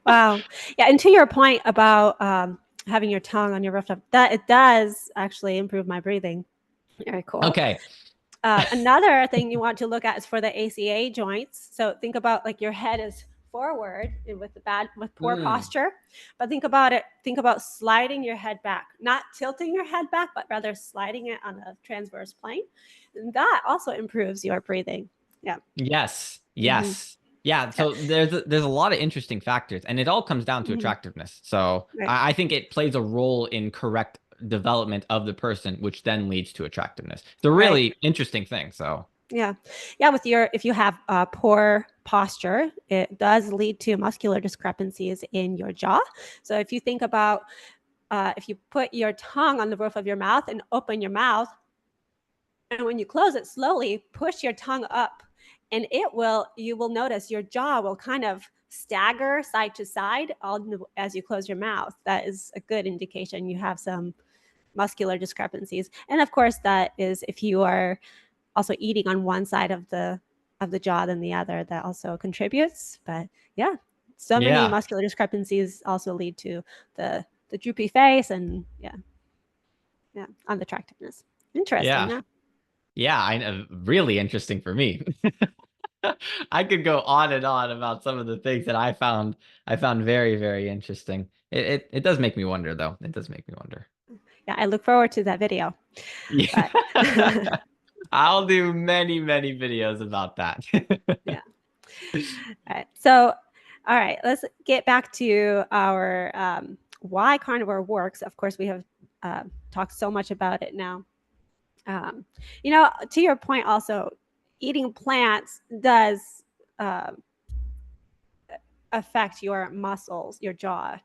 Wow. Yeah. And to your point about having your tongue on your rooftop, that it does actually improve my breathing. Very cool. Okay. Another thing you want to look at is for the ACA joints. So think about like your head is forward with poor Mm. posture, but think about it. Think about sliding your head back, not tilting your head back, but rather sliding it on a transverse plane. And that also improves your breathing. Yeah. Yes. Mm-hmm. Yes. Yeah. Yeah. So there's a lot of interesting factors, and it all comes down to Mm-hmm. attractiveness. So Right. I think it plays a role in correct development of the person, which then leads to attractiveness. It's a Right. really interesting thing. So Yeah. Yeah. If you have poor posture, it does lead to muscular discrepancies in your jaw. So if you think about if you put your tongue on the roof of your mouth and open your mouth, and when you close it slowly, push your tongue up, and you will notice your jaw will kind of stagger side to side as you close your mouth. That is a good indication you have some muscular discrepancies. And of course, that is if you are also eating on one side of the jaw than the other, that also contributes. But yeah, so many yeah. muscular discrepancies also lead to the droopy face and yeah, unattractiveness. Interesting. Yeah. Yeah. Yeah, I know. Really interesting for me. I could go on and on about some of the things that I found very, very interesting. It does make me wonder though. It does make me wonder. Yeah, I look forward to that video. Yeah. But I'll do many, many videos about that. yeah. All right. So, all right, let's get back to our why carnivore works. Of course, we have talked so much about it now. Um, to your point, also, eating plants does uh, affect your muscles, your jaw.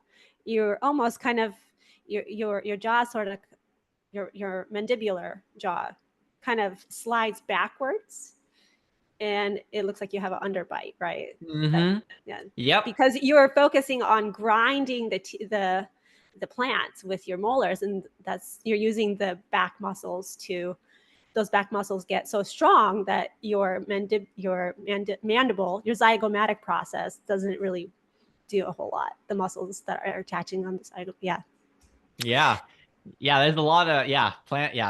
You're almost kind of your jaw sort of your mandibular jaw kind of slides backwards, and it looks like you have an underbite, right? Mm-hmm. Yeah, Yep. because you're focusing on grinding the plants with your molars, and you're using the back muscles to those back muscles get so strong that your mandible, your zygomatic process doesn't really do a whole lot. The muscles that are attaching on the side. Yeah. Yeah. Yeah, there's a lot of yeah,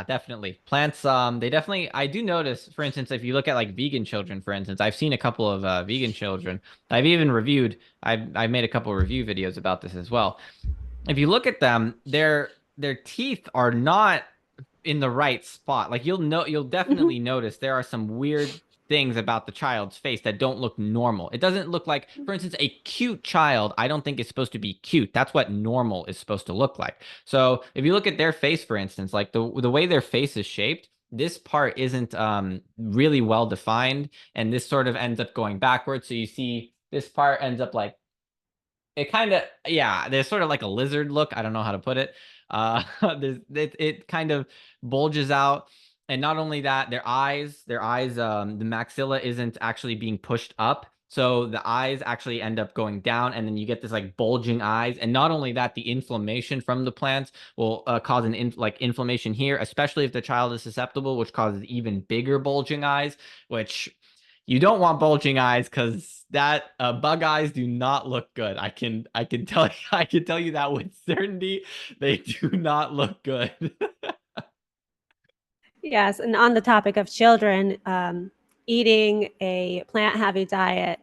definitely. Plants, they definitely I do notice, for instance, if you look at like vegan children, for instance, I've seen a couple of vegan children. I've even reviewed, I've made a couple of review videos about this as well. If you look at them, their teeth are not in the right spot. Like you'll Hmm. definitely notice there are some weird things about the child's face that don't look normal. It doesn't look like, for instance, a cute child, I don't think is supposed to be cute. That's what normal is supposed to look like. So if you look at their face, for instance, like the way their face is shaped, this part isn't really well defined, and this sort of ends up going backwards. So you see this part ends up like it kind of yeah, there's sort of like a lizard look. I don't know how to put it. It kind of bulges out, and not only that, their eyes, the maxilla isn't actually being pushed up, so the eyes actually end up going down, and then you get this like bulging eyes. And not only that, the inflammation from the plants will cause like inflammation here, especially if the child is susceptible, which causes even bigger bulging eyes, which you don't want bulging eyes because that bug eyes do not look good. I can tell you, I can tell you that with certainty. They do not look good. Yes, and on the topic of children, eating a plant-heavy diet,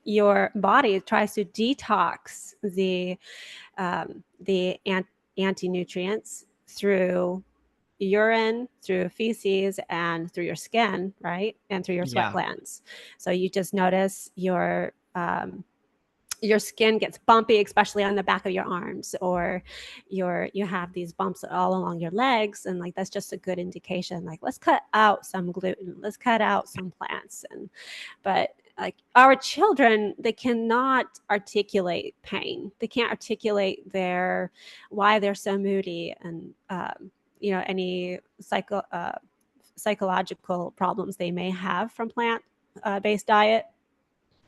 your body tries to detox the anti-nutrients through urine, through feces, and through your skin, right? And through your sweat Yeah. glands. So you just notice your skin gets bumpy, especially on the back of your arms, or you have these bumps all along your legs, and like that's just a good indication. Like, let's cut out some gluten, let's cut out some plants. And but like our children, they cannot articulate pain, they can't articulate their why they're so moody, and any psychological problems they may have from plant based diet.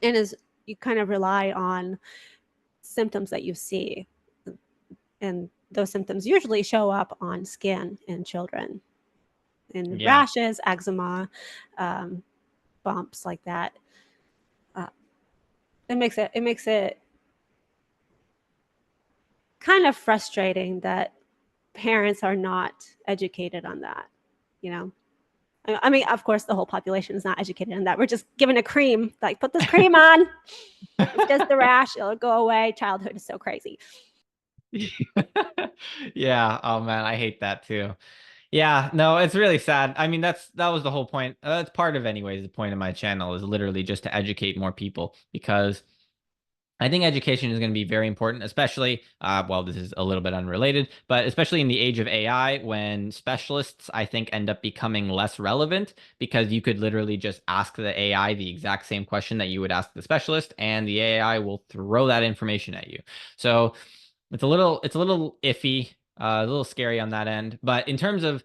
And as you kind of rely on symptoms that you see, and those symptoms usually show up on skin in children, in Yeah. rashes, eczema, um, bumps like that. uh, it makes it kind of frustrating that parents are not educated on that, you know. I mean, of course, the whole population is not educated on that. We're just given a cream, like, put this cream on. It's just the rash. It'll go away. Childhood is so crazy. Yeah. Oh man, I hate that too. Yeah, no, it's really sad. I mean, that was the whole point. That's part of anyways, the point of my channel is literally just to educate more people because I think education is going to be very important, especially, well, this is a little bit unrelated, but especially in the age of AI, when specialists, I think, end up becoming less relevant because you could literally just ask the AI the exact same question that you would ask the specialist, and the AI will throw that information at you. So it's a little iffy, a little scary on that end. But in terms of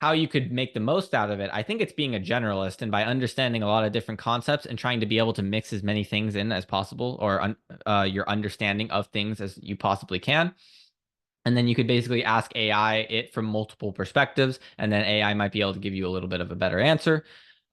how you could make the most out of it, I think it's being a generalist and by understanding a lot of different concepts and trying to be able to mix as many things in as possible, or your understanding of things as you possibly can. And then you could basically ask AI it from multiple perspectives, and then AI might be able to give you a little bit of a better answer.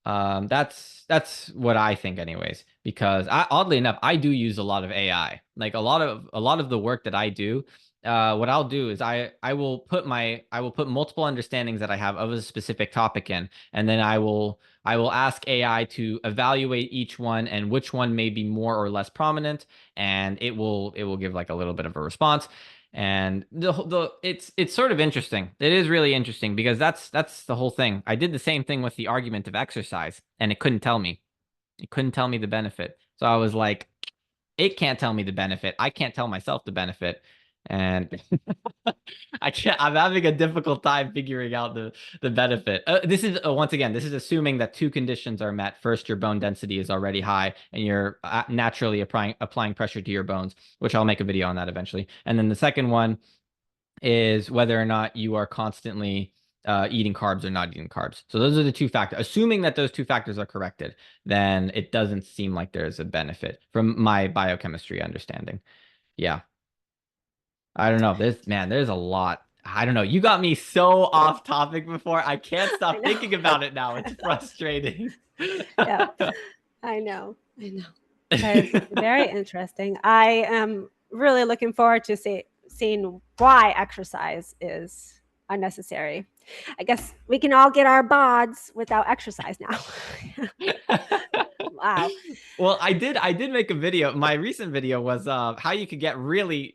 That's what I think, anyways. Because oddly enough, I do use a lot of AI. Like a lot of the work that I do, what I'll do is I will put multiple understandings that I have of a specific topic in, and then I will ask AI to evaluate each one and which one may be more or less prominent, and it will give like a little bit of a response. And it's sort of interesting. It is really interesting because that's the whole thing. I did the same thing with the argument of exercise, and it couldn't tell me. It couldn't tell me the benefit. So I was like, it can't tell me the benefit. I can't tell myself the benefit. And I can't, I'm having a difficult time figuring out the benefit. This is once again, this is assuming that two conditions are met. First, your bone density is already high and you're naturally applying pressure to your bones, which I'll make a video on that eventually. And then the second one is whether or not you are constantly eating carbs or not eating carbs. So those are the two factors. Assuming that those two factors are corrected, then it doesn't seem like there's a benefit from my biochemistry understanding. Yeah. I don't know. There's a lot. I don't know. You got me so off topic before. I can't I stop know. thinking about it now. It's frustrating. Yeah, I know. I know. That is very interesting. I am really looking forward to seeing why exercise is unnecessary. I guess we can all get our bods without exercise now. Wow. Well, I did make a video. My recent video was how you could get really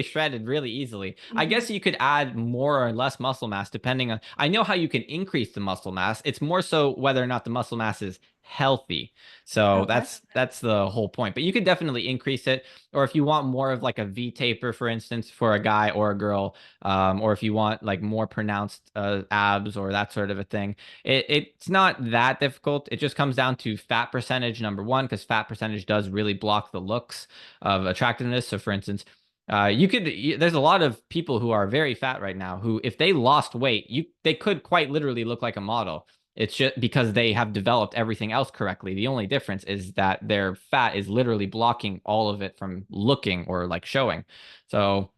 shredded really easily. I Mm-hmm. guess you could add more or less muscle mass depending on. I know how you can increase the muscle mass. It's more so whether or not the muscle mass is healthy. So Okay. that's the whole point. But you could definitely increase it, or if you want more of like a V taper, for instance, for a guy or a girl, or if you want like more pronounced abs or that sort of a thing. It's not that difficult. It just comes down to fat percentage, number one, because fat percentage does really block the looks of attractiveness. So, for instance, there's a lot of people who are very fat right now who, if they lost weight, they could quite literally look like a model. It's just because they have developed everything else correctly. The only difference is that their fat is literally blocking all of it from looking or like showing. So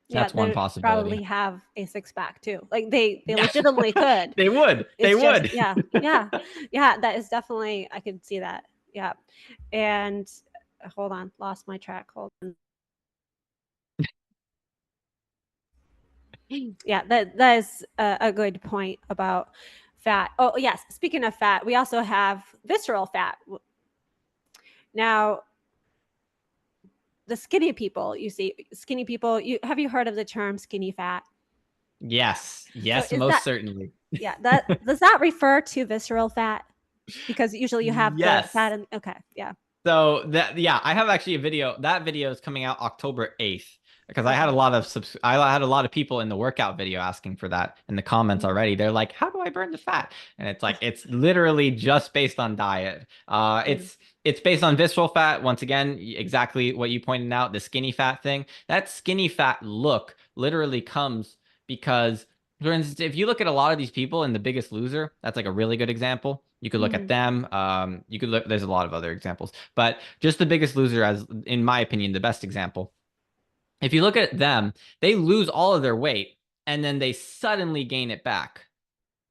Yeah, that's one they possibility. probably have a six pack too. Like they Yeah, legitimately could. they would. They It's just would. yeah. That is definitely I could see that. Yeah, and hold on, lost my track. Hold on. Yeah, that is a good point about fat. Oh yes, speaking of fat, we also have visceral fat. Now, the skinny people, you see, skinny people. You have you heard of the term skinny fat? Yes, So yes, is most that certainly. yeah? That does that refer to visceral fat? Because usually you have the fat Yes. and okay, yeah, So that yeah, I have actually a video. That video is coming out October 8th because okay. I had a lot of people in the workout video asking for that in the comments Mhm. already. They're like, "How do I burn the fat?" And it's like it's literally just based on diet. Mm, It's based on visceral fat. Once again, exactly what you pointed out, the skinny fat thing. That skinny fat look literally comes because, for instance, if you look at a lot of these people in The Biggest Loser, that's like a really good example. You could look at mhm, them. You could look. There's a lot of other examples, but just The Biggest Loser, as in my opinion, the best example. If you look at them, they lose all of their weight and then they suddenly gain it back.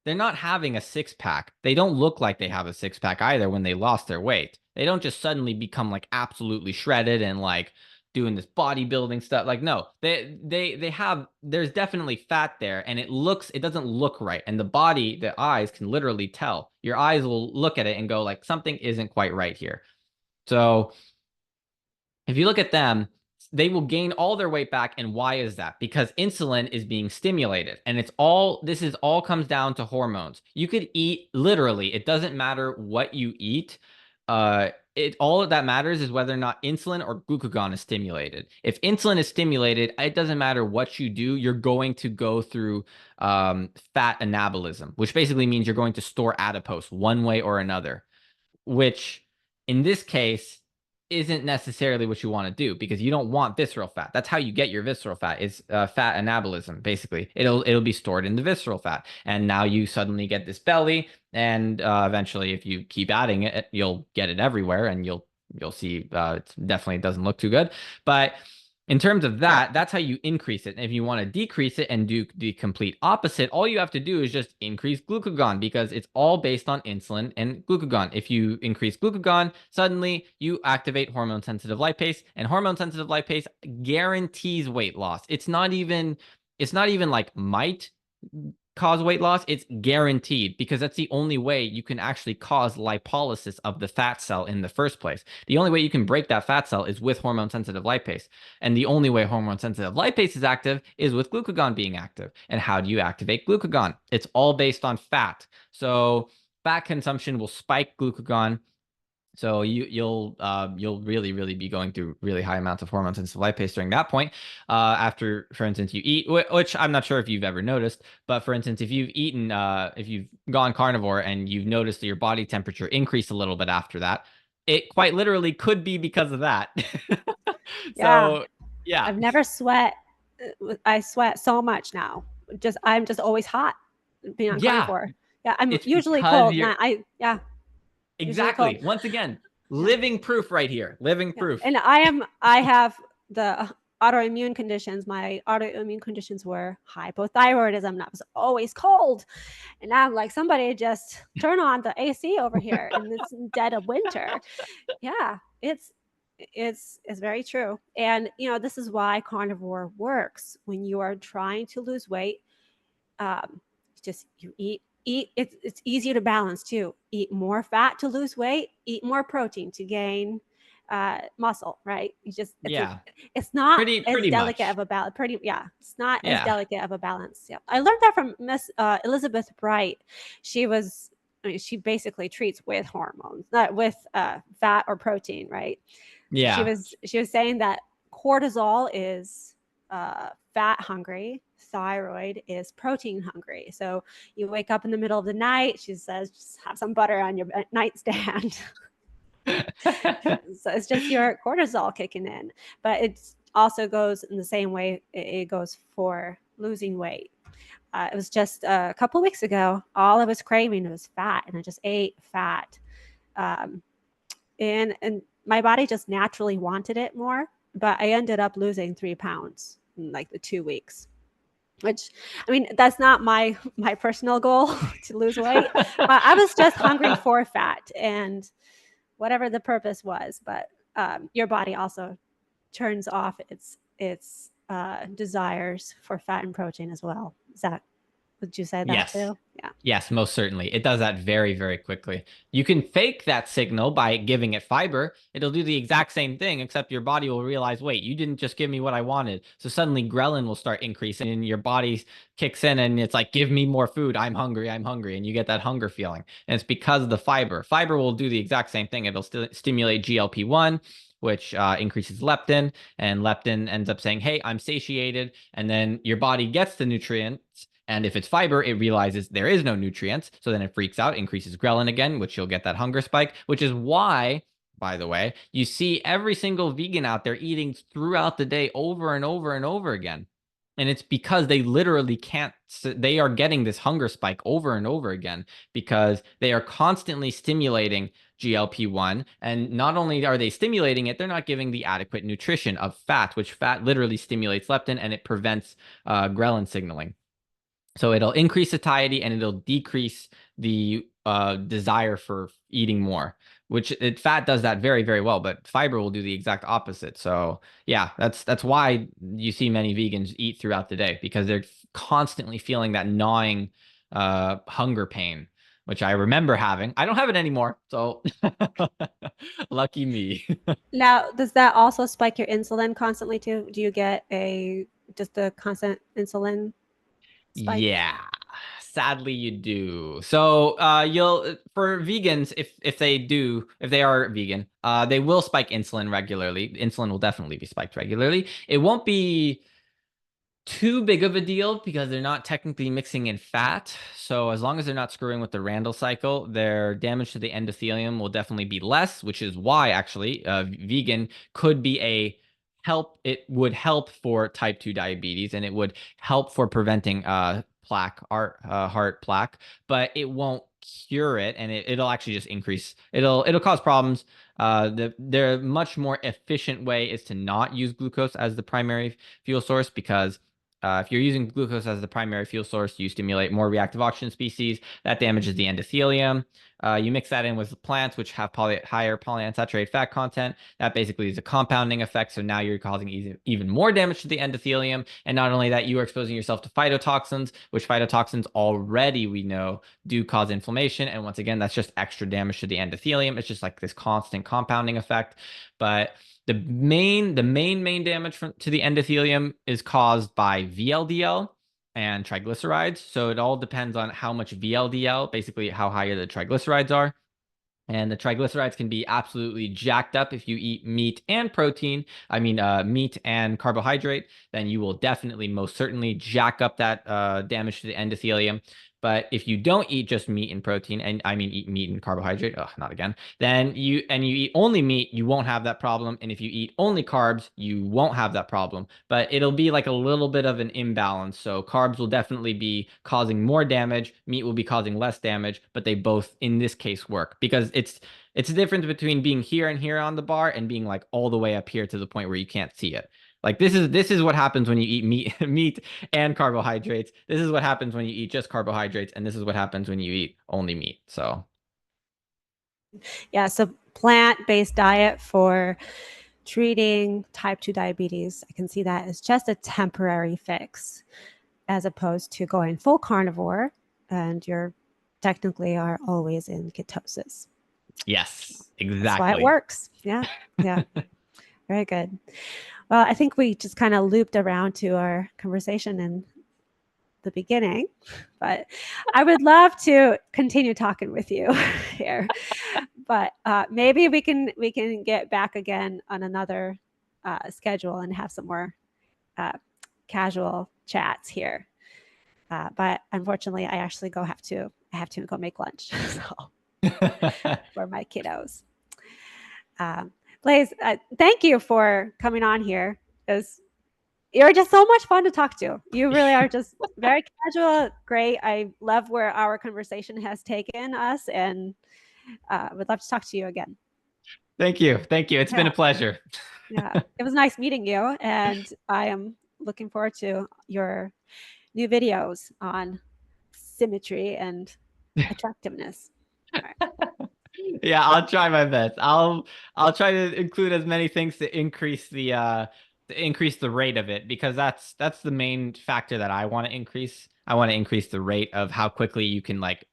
They're not having a six pack. They don't look like they have a six pack either when they lost their weight. They don't just suddenly become like absolutely shredded and like doing this bodybuilding stuff. Like no, they have there's definitely fat there and it doesn't look right. And the eyes can literally tell. Your eyes will look at it and go like something isn't quite right here. So if you look at them, they will gain all their weight back. And why is that? Because insulin is being stimulated. And this is all comes down to hormones. You could eat literally, it doesn't matter what you eat. All that matters is whether or not insulin or glucagon is stimulated. If insulin is stimulated, it doesn't matter what you do, you're going to go through fat anabolism, which basically means you're going to store adipose one way or another, which in this case isn't necessarily what you want to do because you don't want visceral fat. That's how you get your visceral fat. Is fat anabolism. Basically, it'll be stored in the visceral fat, and now you suddenly get this belly, and eventually, if you keep adding it, you'll get it everywhere, and you'll see it definitely doesn't look too good. But in terms of that, that's how you increase it. And if you want to decrease it and do the complete opposite, all you have to do is just increase glucagon because it's all based on insulin and glucagon. If you increase glucagon, suddenly you activate hormone sensitive lipase, and hormone sensitive lipase guarantees weight loss. It's not even like might cause weight loss, it's guaranteed because that's the only way you can actually cause lipolysis of the fat cell in the first place. The only way you can break that fat cell is with hormone sensitive lipase. And the only way hormone sensitive lipase is active is with glucagon being active. And how do you activate glucagon? It's all based on fat. So fat consumption will spike glucagon, so you'll really be going through really high amounts of hormone sensitive lipase during that point. After, for instance, you eat, which I'm not sure if you've ever noticed, but for instance, if you've gone carnivore and you've noticed that your body temperature increased a little bit after that, it quite literally could be because of that. yeah. So yeah, I've never sweat. I sweat so much now. I'm just always hot being on yeah, carnivore. Yeah, I'm it's usually because cold. you're Now I yeah, usually cold. exactly once again Yeah. living proof right here, living Yeah. proof. And I have the autoimmune conditions. My autoimmune conditions were hypothyroidism, and I was always cold. And now I'm like, somebody just turn on the AC over here in this dead of winter. Yeah, it's very true. And this is why carnivore works. When you are trying to lose weight, um, just you eat. It's easier to balance too. Eat more fat to lose weight. Eat more protein to gain muscle. Right? You just Yeah, it's not as pretty delicate much. of a balance. Pretty yeah, it's not as Yeah. delicate of a balance. Yeah, I learned that from Miss Elizabeth Bright. She was. I mean, she basically treats with hormones, not with fat or protein, right? Yeah. She was saying that cortisol is fat hungry, thyroid is protein hungry. So you wake up in the middle of the night, she says, just have some butter on your nightstand. So it's just your cortisol kicking in. But it also goes in the same way it goes for losing weight. It was just a couple weeks ago, all I was craving was fat, and I just ate fat. Um, and my body just naturally wanted it more, but I ended up losing 3 pounds in like the 2 weeks, which, I mean, that's not my personal goal to lose weight. I was just hungry for fat and whatever the purpose was. But your body also turns off its desires for fat and protein as well. Is that, would you say that Yes. too? Yeah. Yes, most certainly. It does that very, very quickly. You can fake that signal by giving it fiber. It'll do the exact same thing, except your body will realize, wait, you didn't just give me what I wanted. So suddenly ghrelin will start increasing and your body kicks in and it's like, give me more food. I'm hungry. I'm hungry. And you get that hunger feeling. And it's because of the fiber. Fiber will do the exact same thing. It'll stimulate GLP-1, which increases leptin, and leptin ends up saying, hey, I'm satiated. And then your body gets the nutrients. And if it's fiber, it realizes there is no nutrients. So then it freaks out, increases ghrelin again, which you'll get that hunger spike, which is why, by the way, you see every single vegan out there eating throughout the day over and over and over again. And it's because they literally can't, they are getting this hunger spike over and over again because they are constantly stimulating GLP-1. And not only are they stimulating it, they're not giving the adequate nutrition of fat, which fat literally stimulates leptin and it prevents ghrelin signaling. So it'll increase satiety and it'll decrease the desire for eating more, which fat does that very, very well, but fiber will do the exact opposite. So yeah, that's why you see many vegans eat throughout the day because they're constantly feeling that gnawing hunger pain, which I remember having. I don't have it anymore, so lucky me. Now, does that also spike your insulin constantly too? Do you get just a constant insulin spike? Yeah, sadly you do. So you'll for vegans, if they do, if they are vegan, they will spike insulin regularly. Insulin will definitely be spiked regularly. It won't be too big of a deal because they're not technically mixing in fat. So as long as they're not screwing with the Randle cycle, their damage to the endothelium will definitely be less, which is why actually vegan could be a help. It would help for type 2 diabetes and it would help for preventing heart plaque, but it won't cure it and it'll actually just increase. It'll cause problems. The much more efficient way is to not use glucose as the primary fuel source because if you're using glucose as the primary fuel source, you stimulate more reactive oxygen species. That damages the endothelium. You mix that in with plants, which have higher polyunsaturated fat content. That basically is a compounding effect. So now you're causing even more damage to the endothelium. And not only that, you are exposing yourself to phytotoxins, which phytotoxins already we know do cause inflammation. And once again, that's just extra damage to the endothelium. It's just like this constant compounding effect. But the main damage to the endothelium is caused by VLDL and triglycerides. So it all depends on how much VLDL, basically how high the triglycerides are. And the triglycerides can be absolutely jacked up if you eat meat and protein. I mean, meat and carbohydrate, then you will definitely, most certainly, jack up that damage to the endothelium. But if you don't eat just meat and protein, and I mean eat meat and carbohydrate, not again, then you eat only meat, you won't have that problem. And if you eat only carbs, you won't have that problem. But it'll be like a little bit of an imbalance. So carbs will definitely be causing more damage, meat will be causing less damage, but they both in this case work because it's a difference between being here and here on the bar and being like all the way up here to the point where you can't see it. Like this is what happens when you eat meat, meat and carbohydrates. This is what happens when you eat just carbohydrates, and this is what happens when you eat only meat. So Yeah, so plant-based diet for treating type 2 diabetes, I can see that as just a temporary fix, as opposed to going full carnivore and you're technically are always in ketosis. yes, That's why it exactly. works. Yeah. Yeah. Very good. Well, I think we just kind of looped around to our conversation in the beginning, but I would love to continue talking with you here. But maybe we can get back again on another schedule and have some more uh, casual chats here. But unfortunately, I have to go make lunch so, for my kiddos. Blaise, thank you for coming on here. You're just so much fun to talk to. You really are just very casual, great. I love where our conversation has taken us, and would love to talk to you again. Thank you. Thank you. It's been Yeah, a pleasure. yeah. It was nice meeting you, and I am looking forward to your new videos on symmetry and attractiveness. All right. Yeah, I'll try my best. I'll try to include as many things to increase the rate of it because that's the main factor that I want to increase. I want to increase the rate of how quickly you can like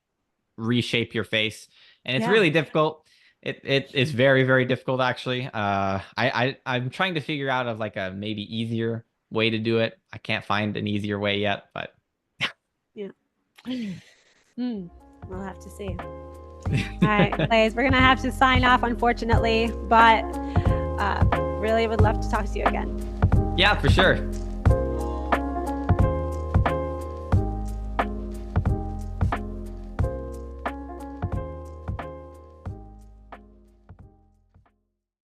reshape your face. And it's Yeah. really difficult. It is very, very difficult actually. I'm trying to figure out of like a maybe easier way to do it. I can't find an easier way yet, but Yeah. We'll have to see. All right, Blaise, we're going to have to sign off, unfortunately, but really would love to talk to you again. yeah, for sure.